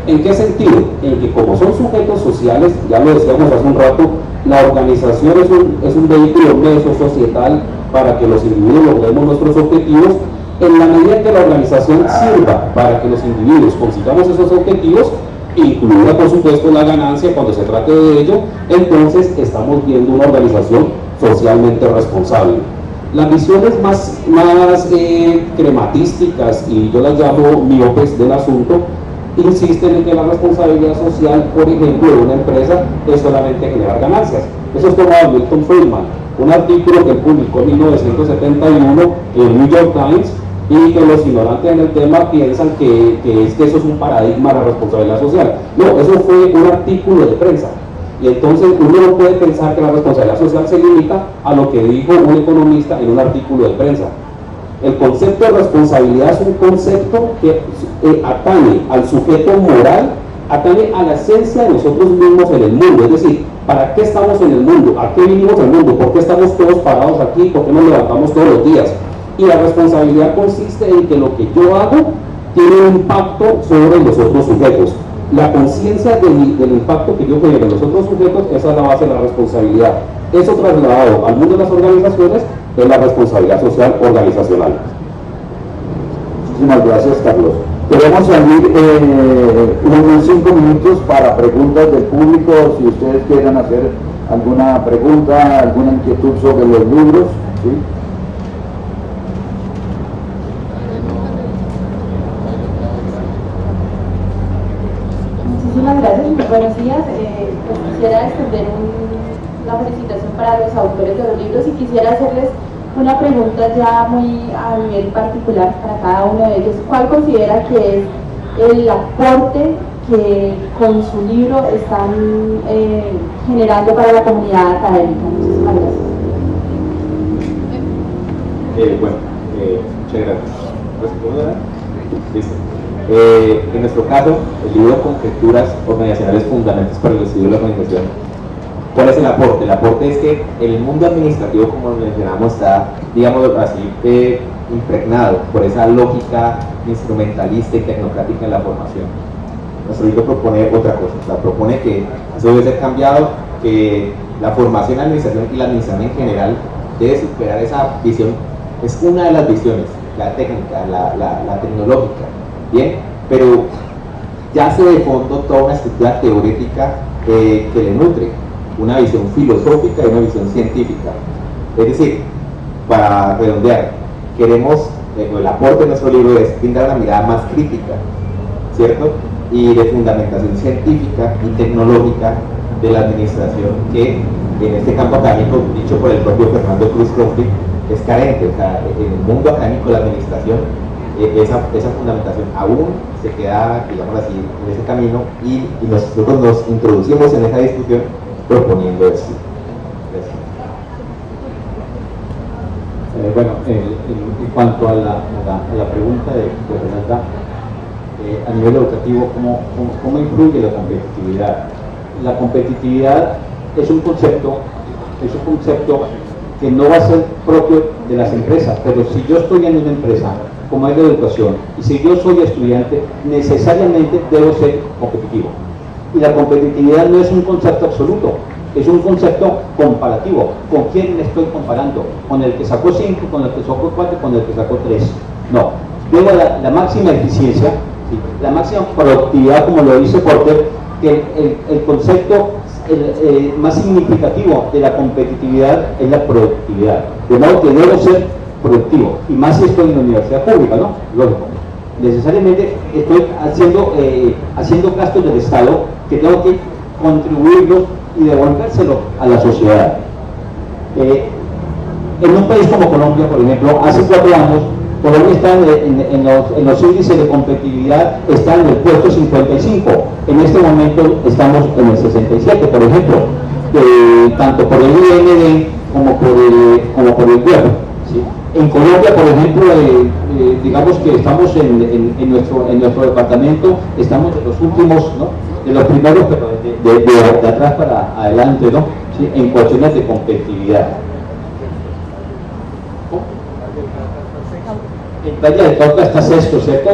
Speaker 3: ¿En qué sentido? En que como son sujetos sociales, ya lo decíamos hace un rato, la organización es un vehículo, un medio societal para que los individuos logremos nuestros objetivos, En la medida que la organización sirva para que los individuos consigamos esos objetivos, incluida por supuesto la ganancia cuando se trate de ello, entonces estamos viendo una organización socialmente responsable. Las visiones más crematísticas, y yo las llamo miopes del asunto, insisten en que la responsabilidad social, por ejemplo, de una empresa es solamente generar ganancias. Eso es tomado de Milton Friedman, un artículo que él publicó en 1971 en el New York Times, y que los ignorantes en el tema piensan que eso es un paradigma de la responsabilidad social. No, eso fue un artículo de prensa. Y entonces uno no puede pensar que la responsabilidad social se limita a lo que dijo un economista en un artículo de prensa. El concepto de responsabilidad es un concepto que atañe al sujeto moral, atañe a la esencia de nosotros mismos en el mundo. Es decir, ¿para qué estamos en el mundo? ¿A qué vinimos al mundo? ¿Por qué estamos todos parados aquí? ¿Por qué nos levantamos todos los días? Y la responsabilidad consiste en que lo que yo hago tiene un impacto sobre los otros sujetos. La conciencia del impacto que yo genero en los otros sujetos, esa es la base de la responsabilidad. Eso trasladado al mundo de las organizaciones es la responsabilidad social organizacional.
Speaker 2: Muchísimas gracias, Carlos. Queremos salir unos 5 minutos para preguntas del público, si ustedes quieren hacer alguna pregunta, alguna inquietud sobre los libros, ¿sí?
Speaker 1: Muchísimas gracias, muy buenos días. Pues quisiera extender una felicitación para los autores de los libros y quisiera hacerles una pregunta ya muy a nivel particular para cada uno de ellos. ¿Cuál considera que es el aporte que con su libro están generando para la comunidad académica? Muchísimas gracias.
Speaker 4: Muchas gracias. ¿Listo? En nuestro caso, el libro Conjeturas Organizacionales Fundamentales para el Estudio de la Organización. ¿Cuál es el aporte? El aporte es que el mundo administrativo, como mencionamos, está, digamos así, impregnado por esa lógica instrumentalista y tecnocrática en la formación. Nuestro libro propone otra cosa, o sea, propone que eso debe ser cambiado, que la formación en la administración y la administración en general debe superar esa visión. Es una de las visiones, la técnica, la tecnológica, bien, pero ya se de fondo toda una estructura teórica que le nutre una visión filosófica y una visión científica. Es decir, para redondear, queremos, el aporte de nuestro libro es brindar una mirada más crítica, ¿cierto? Y de fundamentación científica y tecnológica de la administración, que en este campo académico, dicho por el propio Fernando Cruz Crumfli, es carente. O sea, en el mundo académico de la administración, esa fundamentación aún se queda, digamos así, en ese camino, y nosotros nos introducimos en esa discusión proponiendo eso.
Speaker 5: Bueno, en cuanto a la pregunta de Fernanda, a nivel educativo, ¿cómo influye la competitividad? La competitividad es un concepto que no va a ser propio de las empresas, pero si yo estoy en una empresa, como es la educación, y si yo soy estudiante, necesariamente debo ser competitivo. Y la competitividad no es un concepto absoluto, es un concepto comparativo. ¿Con quién me estoy comparando? ¿Con el que sacó 5, con el que sacó 4, con el que sacó 3? No, debo la máxima eficiencia, ¿sí?, la máxima productividad, como lo dice Porter, que el concepto más significativo de la competitividad es la productividad. De modo que debo ser productivo, y más si estoy en la universidad pública, ¿no? Lógico. Necesariamente estoy haciendo gastos del Estado que tengo que contribuirlos y devolvérselo a la sociedad. En un país como Colombia, por ejemplo, hace 4 años, Colombia está en los índices de competitividad, está en el puesto 55. En este momento estamos en el 67, por ejemplo, tanto por el IND como por el web, ¿sí? En Colombia, por ejemplo, digamos que estamos en nuestro departamento, estamos de los últimos, ¿no?, de los primeros, pero de atrás para adelante, ¿no?, ¿sí?, en cuestiones de competitividad. En Valle del Cauca está sexto, ¿cierto?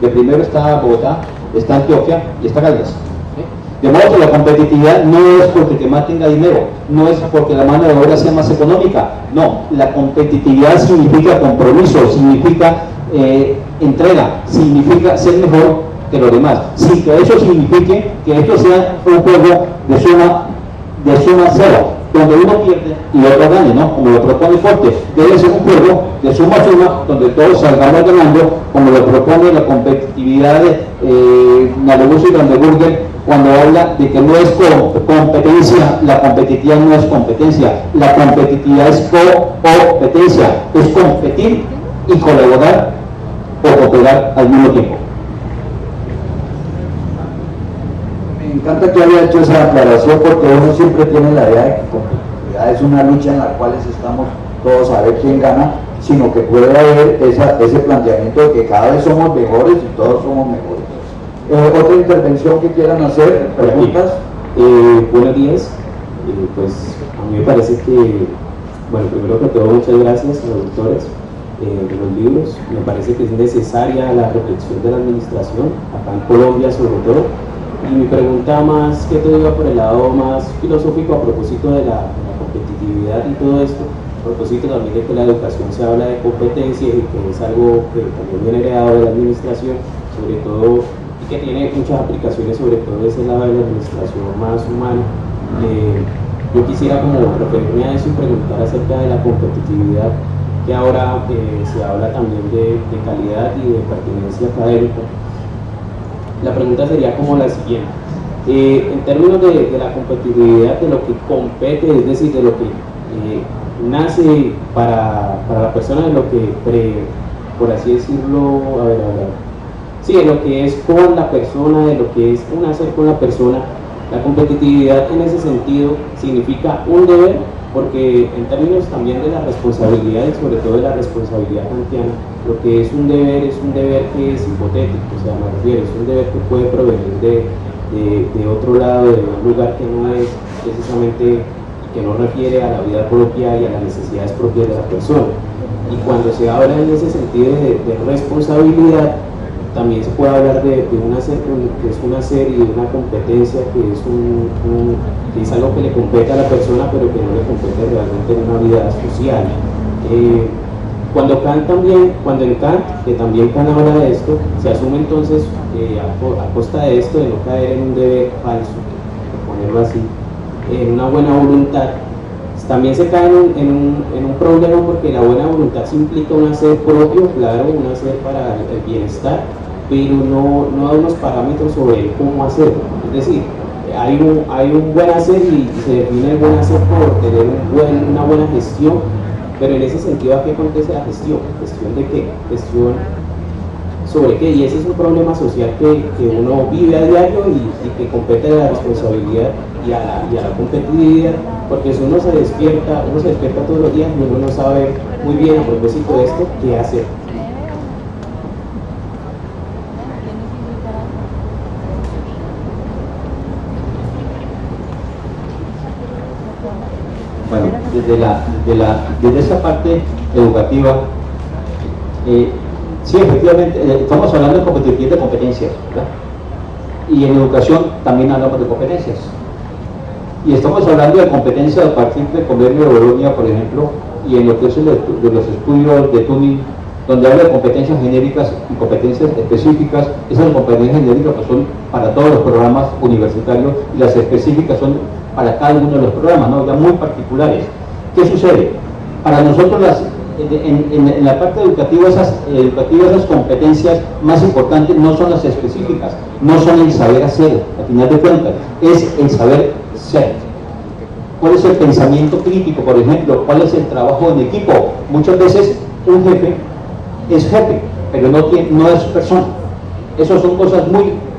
Speaker 5: De primero está Bogotá, está Antioquia y está Caldas, ¿sí?
Speaker 6: De modo que la competitividad no es porque te tenga dinero, no es porque la mano de obra sea más económica, no, la competitividad significa compromiso, significa entrega, significa ser mejor que los demás, sin que eso signifique que esto sea un juego de suma cero, donde uno pierde y el otro gane, ¿no? Como lo propone Forte, debe ser un juego de suma donde todos salgamos ganando, como lo propone la competitividad de Nalebus y Brandenburger, cuando habla de que no es competencia, la competitividad no es competencia, la competitividad es competencia, es competir y colaborar o cooperar al mismo tiempo.
Speaker 2: Me encanta que haya hecho esa aclaración, porque uno siempre tiene la idea de que competitividad es una lucha en la cual estamos todos a ver quién gana, sino que puede haber ese planteamiento de que cada vez somos mejores y todos somos mejores. ¿Otra intervención que quieran hacer? ¿Preguntas?
Speaker 7: Buenos días. Pues a mí me parece que, bueno, primero que todo, muchas gracias a los autores de los libros. Me parece que es necesaria la reflexión de la administración, acá en Colombia sobre todo. Y mi pregunta más que todo iba por el lado más filosófico a propósito de la competitividad y todo esto, a propósito también de que la educación se habla de competencia y que es algo que también viene heredado de la administración, sobre todo, y que tiene muchas aplicaciones, sobre todo ese lado de la administración más humana. Yo quisiera como referirme a eso y preguntar acerca de la competitividad, que ahora se habla también de calidad y de pertinencia académica. La pregunta sería como la siguiente: en términos de la competitividad, de lo que compete, es decir, de lo que nace para la persona, de lo que, por así decirlo, sí, de lo que es con la persona, de lo que es un hacer con la persona, la competitividad en ese sentido significa un deber, porque en términos también de la responsabilidad y sobre todo de la responsabilidad kantiana, lo que es un deber que es hipotético, o sea, me refiero, es un deber que puede provenir de otro lado, de un lugar que no es precisamente, que no refiere a la vida propia y a las necesidades propias de la persona. Y cuando se habla en ese sentido de responsabilidad, también se puede hablar de un hacer, que es un hacer y de una competencia que es algo que le compete a la persona, pero que no le compete realmente en una vida social. Cuando en Kant, que también Kant habla de esto, se asume entonces, a costa de esto, de no caer en un deber falso, por ponerlo así, en una buena voluntad, también se cae en un problema, porque la buena voluntad sí implica un hacer propio, claro, un hacer para el bienestar, pero no da unos parámetros sobre cómo hacerlo. Es decir, hay un buen hacer y se define el buen hacer por tener una buena gestión, pero en ese sentido, ¿a qué acontece la gestión? ¿Gestión de qué? ¿Gestión sobre qué? Y ese es un problema social que uno vive a diario y que compete a la responsabilidad y a la competitividad, porque si uno se despierta todos los días y uno no sabe muy bien a propósito de esto qué hacer.
Speaker 6: Bueno, desde esa parte educativa, sí, efectivamente, estamos hablando de competitividad de competencias, ¿verdad? Y en educación también hablamos de competencias. Y estamos hablando de competencias a partir del convenio de Bolonia, por ejemplo, y en lo que es de los estudios de Turing, donde habla de competencias genéricas y competencias específicas. Esas competencias genéricas pues, son para todos los programas universitarios, y las específicas son para cada uno de los programas, ¿no? Ya muy particulares. ¿Qué sucede? Para nosotros en la parte educativa esas competencias más importantes no son las específicas, no son el saber hacer, al final de cuentas, es el saber ser. ¿Cuál es el pensamiento crítico, por ejemplo? ¿Cuál es el trabajo en equipo? Muchas veces un jefe es jefe, pero no es persona. Esas son cosas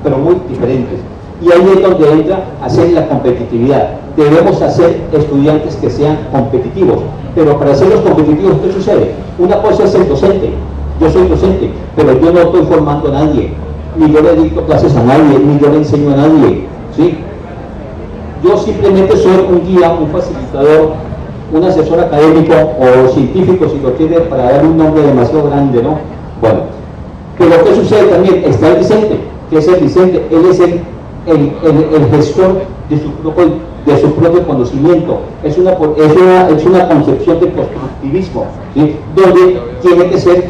Speaker 6: pero muy diferentes. Y ahí es donde entra a hacer la competitividad. Debemos hacer estudiantes que sean competitivos, pero para hacerlos competitivos, ¿qué sucede? Una cosa es ser docente. Yo soy docente, pero yo no estoy formando a nadie, ni yo le dicto clases a nadie, ni yo le enseño a nadie, ¿sí? Yo simplemente soy un guía, un facilitador, un asesor académico o científico, si lo quiere, para dar un nombre demasiado grande, ¿no? Bueno, pero ¿qué sucede también? Está el discente. ¿Qué es el discente? Él es el el gestor de su propio conocimiento. Es una concepción de constructivismo, ¿sí? Donde tiene que ser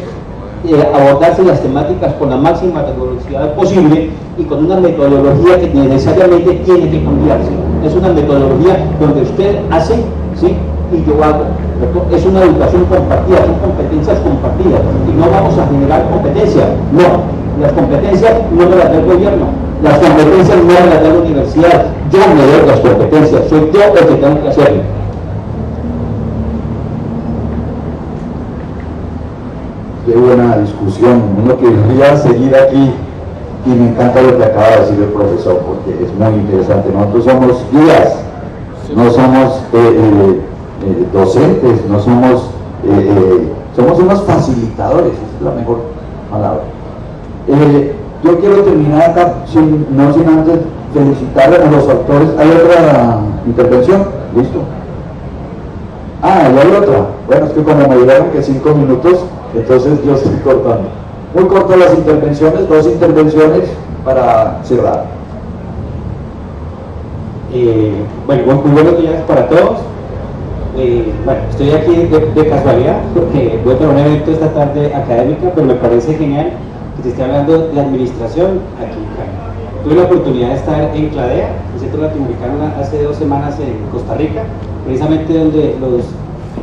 Speaker 6: abordarse las temáticas con la máxima velocidad posible y con una metodología que necesariamente tiene que cambiarse. Es una metodología donde usted hace, ¿sí? Y yo hago. Es una educación compartida, son competencias compartidas y no vamos a generar competencias, no, las competencias no me las da el gobierno, las competencias no me las da la universidad, yo me doy las competencias, soy yo el que tengo que hacerlo.
Speaker 2: Qué buena discusión, uno querría seguir aquí y me encanta lo que acaba de decir el profesor porque es muy interesante. Nosotros somos guías, no somos docentes, no somos, somos unos facilitadores, esa es la mejor palabra. Yo quiero terminar acá, no sin antes felicitar a los autores. ¿Hay otra intervención? ¿Listo? Ah, y hay otra. Bueno, es que como me dijeron que 5 minutos, entonces yo estoy cortando. Muy cortas las intervenciones, 2 intervenciones para cerrar.
Speaker 7: Bueno, muy buenos días para todos. Bueno, estoy aquí de casualidad porque voy a tener un evento esta tarde académica, pero me parece genial que se esté hablando de administración aquí en Cali. Tuve la oportunidad de estar en CLADEA, el Centro Latinoamericano, hace 2 semanas en Costa Rica, precisamente donde los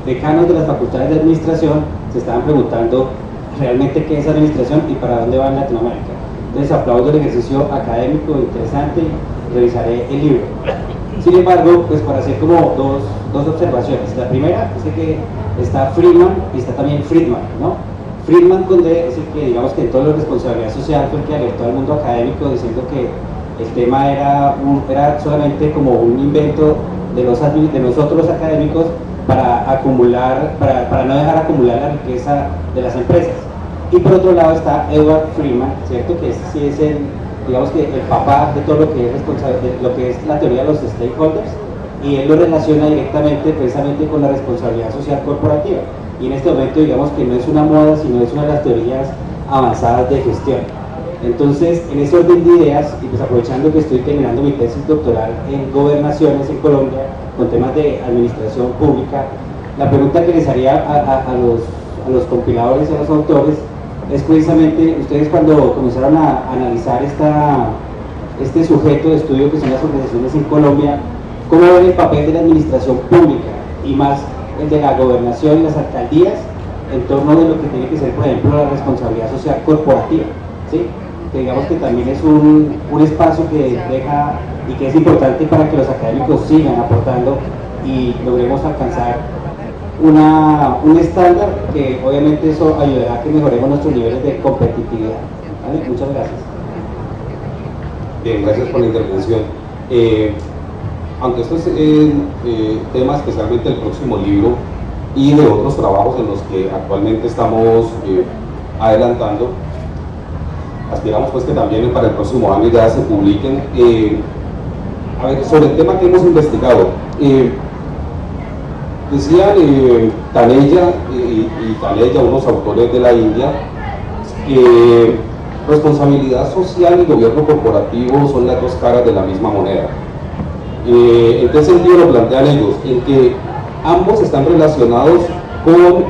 Speaker 7: decanos de las facultades de administración se estaban preguntando realmente qué es administración y para dónde va en Latinoamérica. Entonces aplaudo el ejercicio académico interesante y revisaré el libro. Sin embargo, pues para hacer como dos observaciones. La primera es que está Friedman y está también Friedman, ¿no? Friedman es el que, digamos que en todo lo de responsabilidad social fue el que alertó al mundo académico diciendo que el tema era solamente como un invento de nosotros los académicos para acumular, para no dejar acumular la riqueza de las empresas. Y por otro lado está Edward Friedman, ¿cierto? Que sí es digamos que el papá de todo lo que es lo que es la teoría de los stakeholders, y él lo relaciona directamente precisamente con la responsabilidad social corporativa. Y en este momento digamos que no es una moda, sino es una de las teorías avanzadas de gestión. Entonces, en ese orden de ideas, y pues aprovechando que estoy terminando mi tesis doctoral en gobernaciones en Colombia, con temas de administración pública, la pregunta que les haría a los compiladores y a los autores es precisamente, ustedes cuando comenzaron a analizar este sujeto de estudio que son las organizaciones en Colombia, ¿cómo ven el papel de la administración pública y más el de la gobernación y las alcaldías en torno de lo que tiene que ser, por ejemplo, la responsabilidad social corporativa? ¿Sí? Que digamos que también es un espacio que deja y que es importante para que los académicos sigan aportando y logremos alcanzar un estándar que obviamente eso ayudará a que mejoremos nuestros niveles de competitividad. ¿Vale? Muchas gracias.
Speaker 3: Bien, gracias por la intervención. Aunque esto es tema especialmente del próximo libro y de otros trabajos en los que actualmente estamos adelantando, aspiramos pues que también para el próximo año ya se publiquen. A ver, sobre el tema que hemos investigado, decían Taneja y Taneja, unos autores de la India, que responsabilidad social y gobierno corporativo son las 2 caras de la misma moneda. ¿En qué sentido lo plantean ellos? En que ambos están relacionados con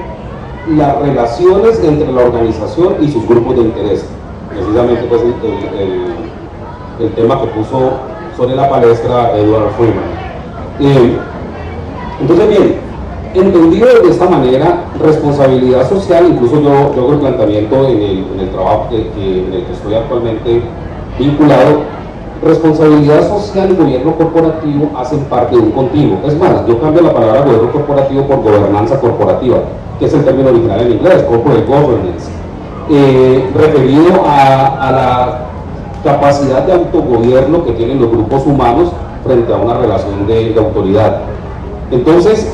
Speaker 3: las relaciones entre la organización y sus grupos de interés. Precisamente pues el tema que puso sobre la palestra Edward Friedman. Entonces bien, entendido de esta manera, responsabilidad social, incluso yo hago el planteamiento en el trabajo en el que estoy actualmente vinculado, responsabilidad social y gobierno corporativo hacen parte de un continuo. Es más, yo cambio la palabra gobierno corporativo por gobernanza corporativa, que es el término original en inglés, corporate governance, referido a la capacidad de autogobierno que tienen los grupos humanos frente a una relación de autoridad. Entonces,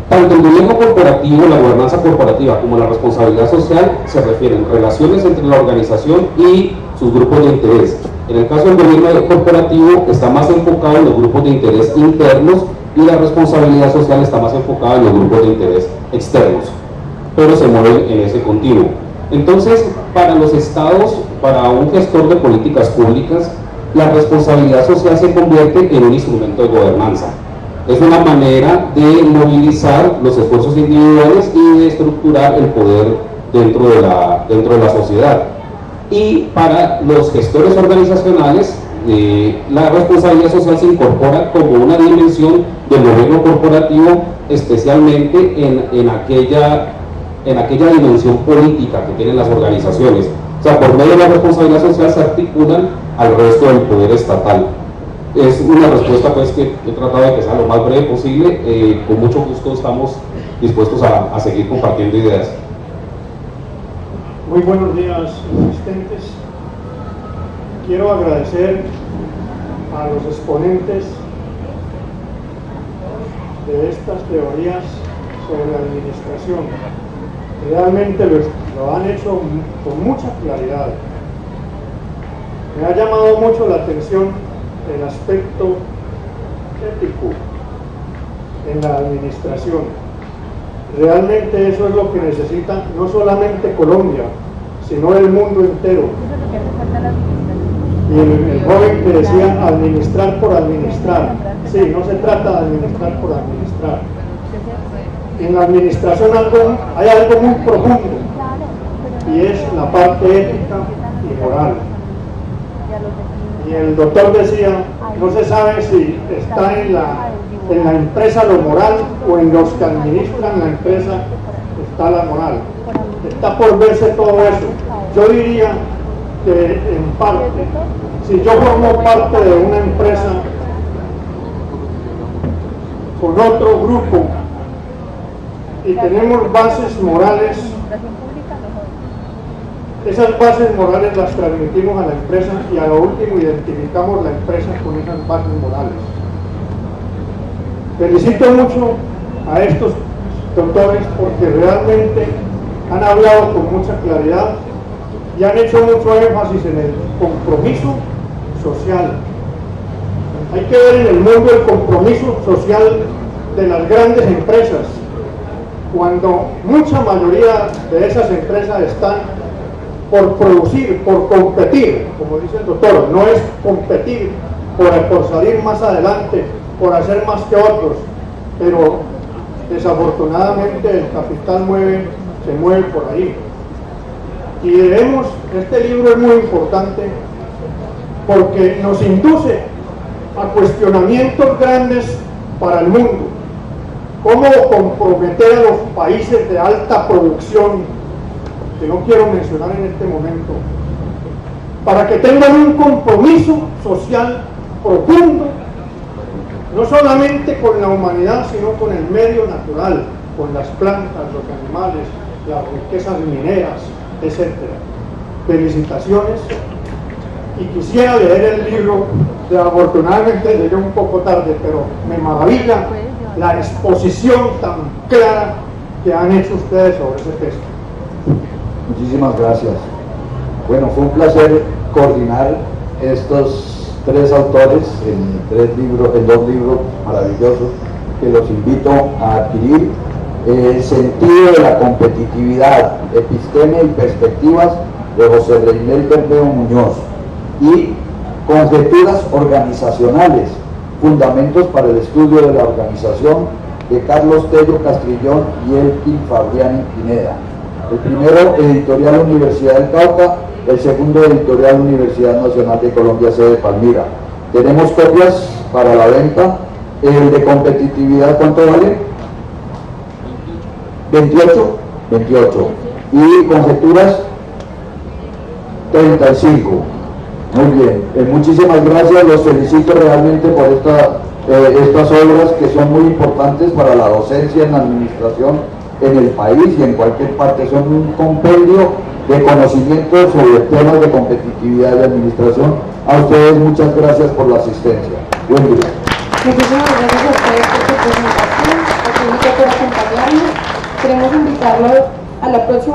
Speaker 3: tanto el gobierno corporativo, la gobernanza corporativa, como la responsabilidad social se refieren a relaciones entre la organización y sus grupos de interés. En el caso del gobierno corporativo está más enfocado en los grupos de interés internos y la responsabilidad social está más enfocada en los grupos de interés externos, pero se mueven en ese continuo. Entonces, para los estados
Speaker 8: para un gestor de políticas públicas, la responsabilidad social se convierte en un instrumento de gobernanza. Es una manera de movilizar los esfuerzos individuales y de estructurar el poder dentro de la sociedad. Y para los gestores organizacionales, la responsabilidad social se incorpora como una dimensión del gobierno corporativo, especialmente en aquella dimensión política que tienen las organizaciones. O sea, por medio de la responsabilidad social se articulan al resto del poder estatal. Es una respuesta pues que he tratado de que sea lo más breve posible. Con mucho gusto estamos dispuestos a seguir compartiendo ideas.
Speaker 9: Muy buenos días, asistentes. Quiero agradecer a los exponentes de estas teorías sobre administración. Realmente lo han hecho con mucha claridad. Me ha llamado mucho la atención el aspecto ético en la administración. Realmente eso es lo que necesita no solamente Colombia, sino el mundo entero. Y el joven que decía administrar por administrar, sí, no se trata de administrar por administrar. En la administración hay algo muy profundo, y es la parte ética y moral. Y el doctor decía, no se sabe si está en la empresa lo moral o en los que administran la empresa está la moral. Está por verse todo eso. Yo diría que en parte, si yo formo parte de una empresa con otro grupo y tenemos bases morales, esas bases morales las transmitimos a la empresa y a lo último identificamos la empresa con esas bases morales. Felicito mucho a estos doctores porque realmente han hablado con mucha claridad y han hecho mucho énfasis en el compromiso social. Hay que ver en el mundo el compromiso social de las grandes empresas, cuando mucha mayoría de esas empresas están por producir, por competir, como dice el doctor, no es competir por salir más adelante, por hacer más que otros, pero desafortunadamente el capital se mueve por ahí. Y debemos, este libro es muy importante porque nos induce a cuestionamientos grandes para el mundo. Cómo comprometer a los países de alta producción, que no quiero mencionar en este momento, para que tengan un compromiso social profundo, no solamente con la humanidad, sino con el medio natural, con las plantas, los animales, las riquezas mineras, etc. Felicitaciones, y quisiera leer el libro, afortunadamente llegué un poco tarde, pero me maravilla la exposición tan clara que han hecho ustedes sobre ese texto.
Speaker 2: Muchísimas gracias. Bueno, fue un placer coordinar estos tres autores en dos libros maravillosos que los invito a adquirir. El sentido de la competitividad, epistemia y perspectivas, de José Reinel Bermeo Muñoz, y Conjeturas organizacionales, fundamentos para el estudio de la organización, de Carlos Tello Castrillón y Elkin Fabriani Pineda. El primero, editorial Universidad del Cauca; el segundo, editorial Universidad Nacional de Colombia, sede Palmira. Tenemos copias para la venta. El de competitividad, ¿cuánto vale? 28. Y conjeturas, 35. Muy bien, muchísimas gracias, los felicito realmente por estas obras que son muy importantes para la docencia en la administración en el país y en cualquier parte. Son un compendio de conocimientos sobre temas de competitividad y administración. A ustedes muchas gracias por la asistencia. Buen día.
Speaker 1: Muchísimas gracias a ustedes por su presentación, a ustedes por acompañarnos. Queremos invitarlos a la próxima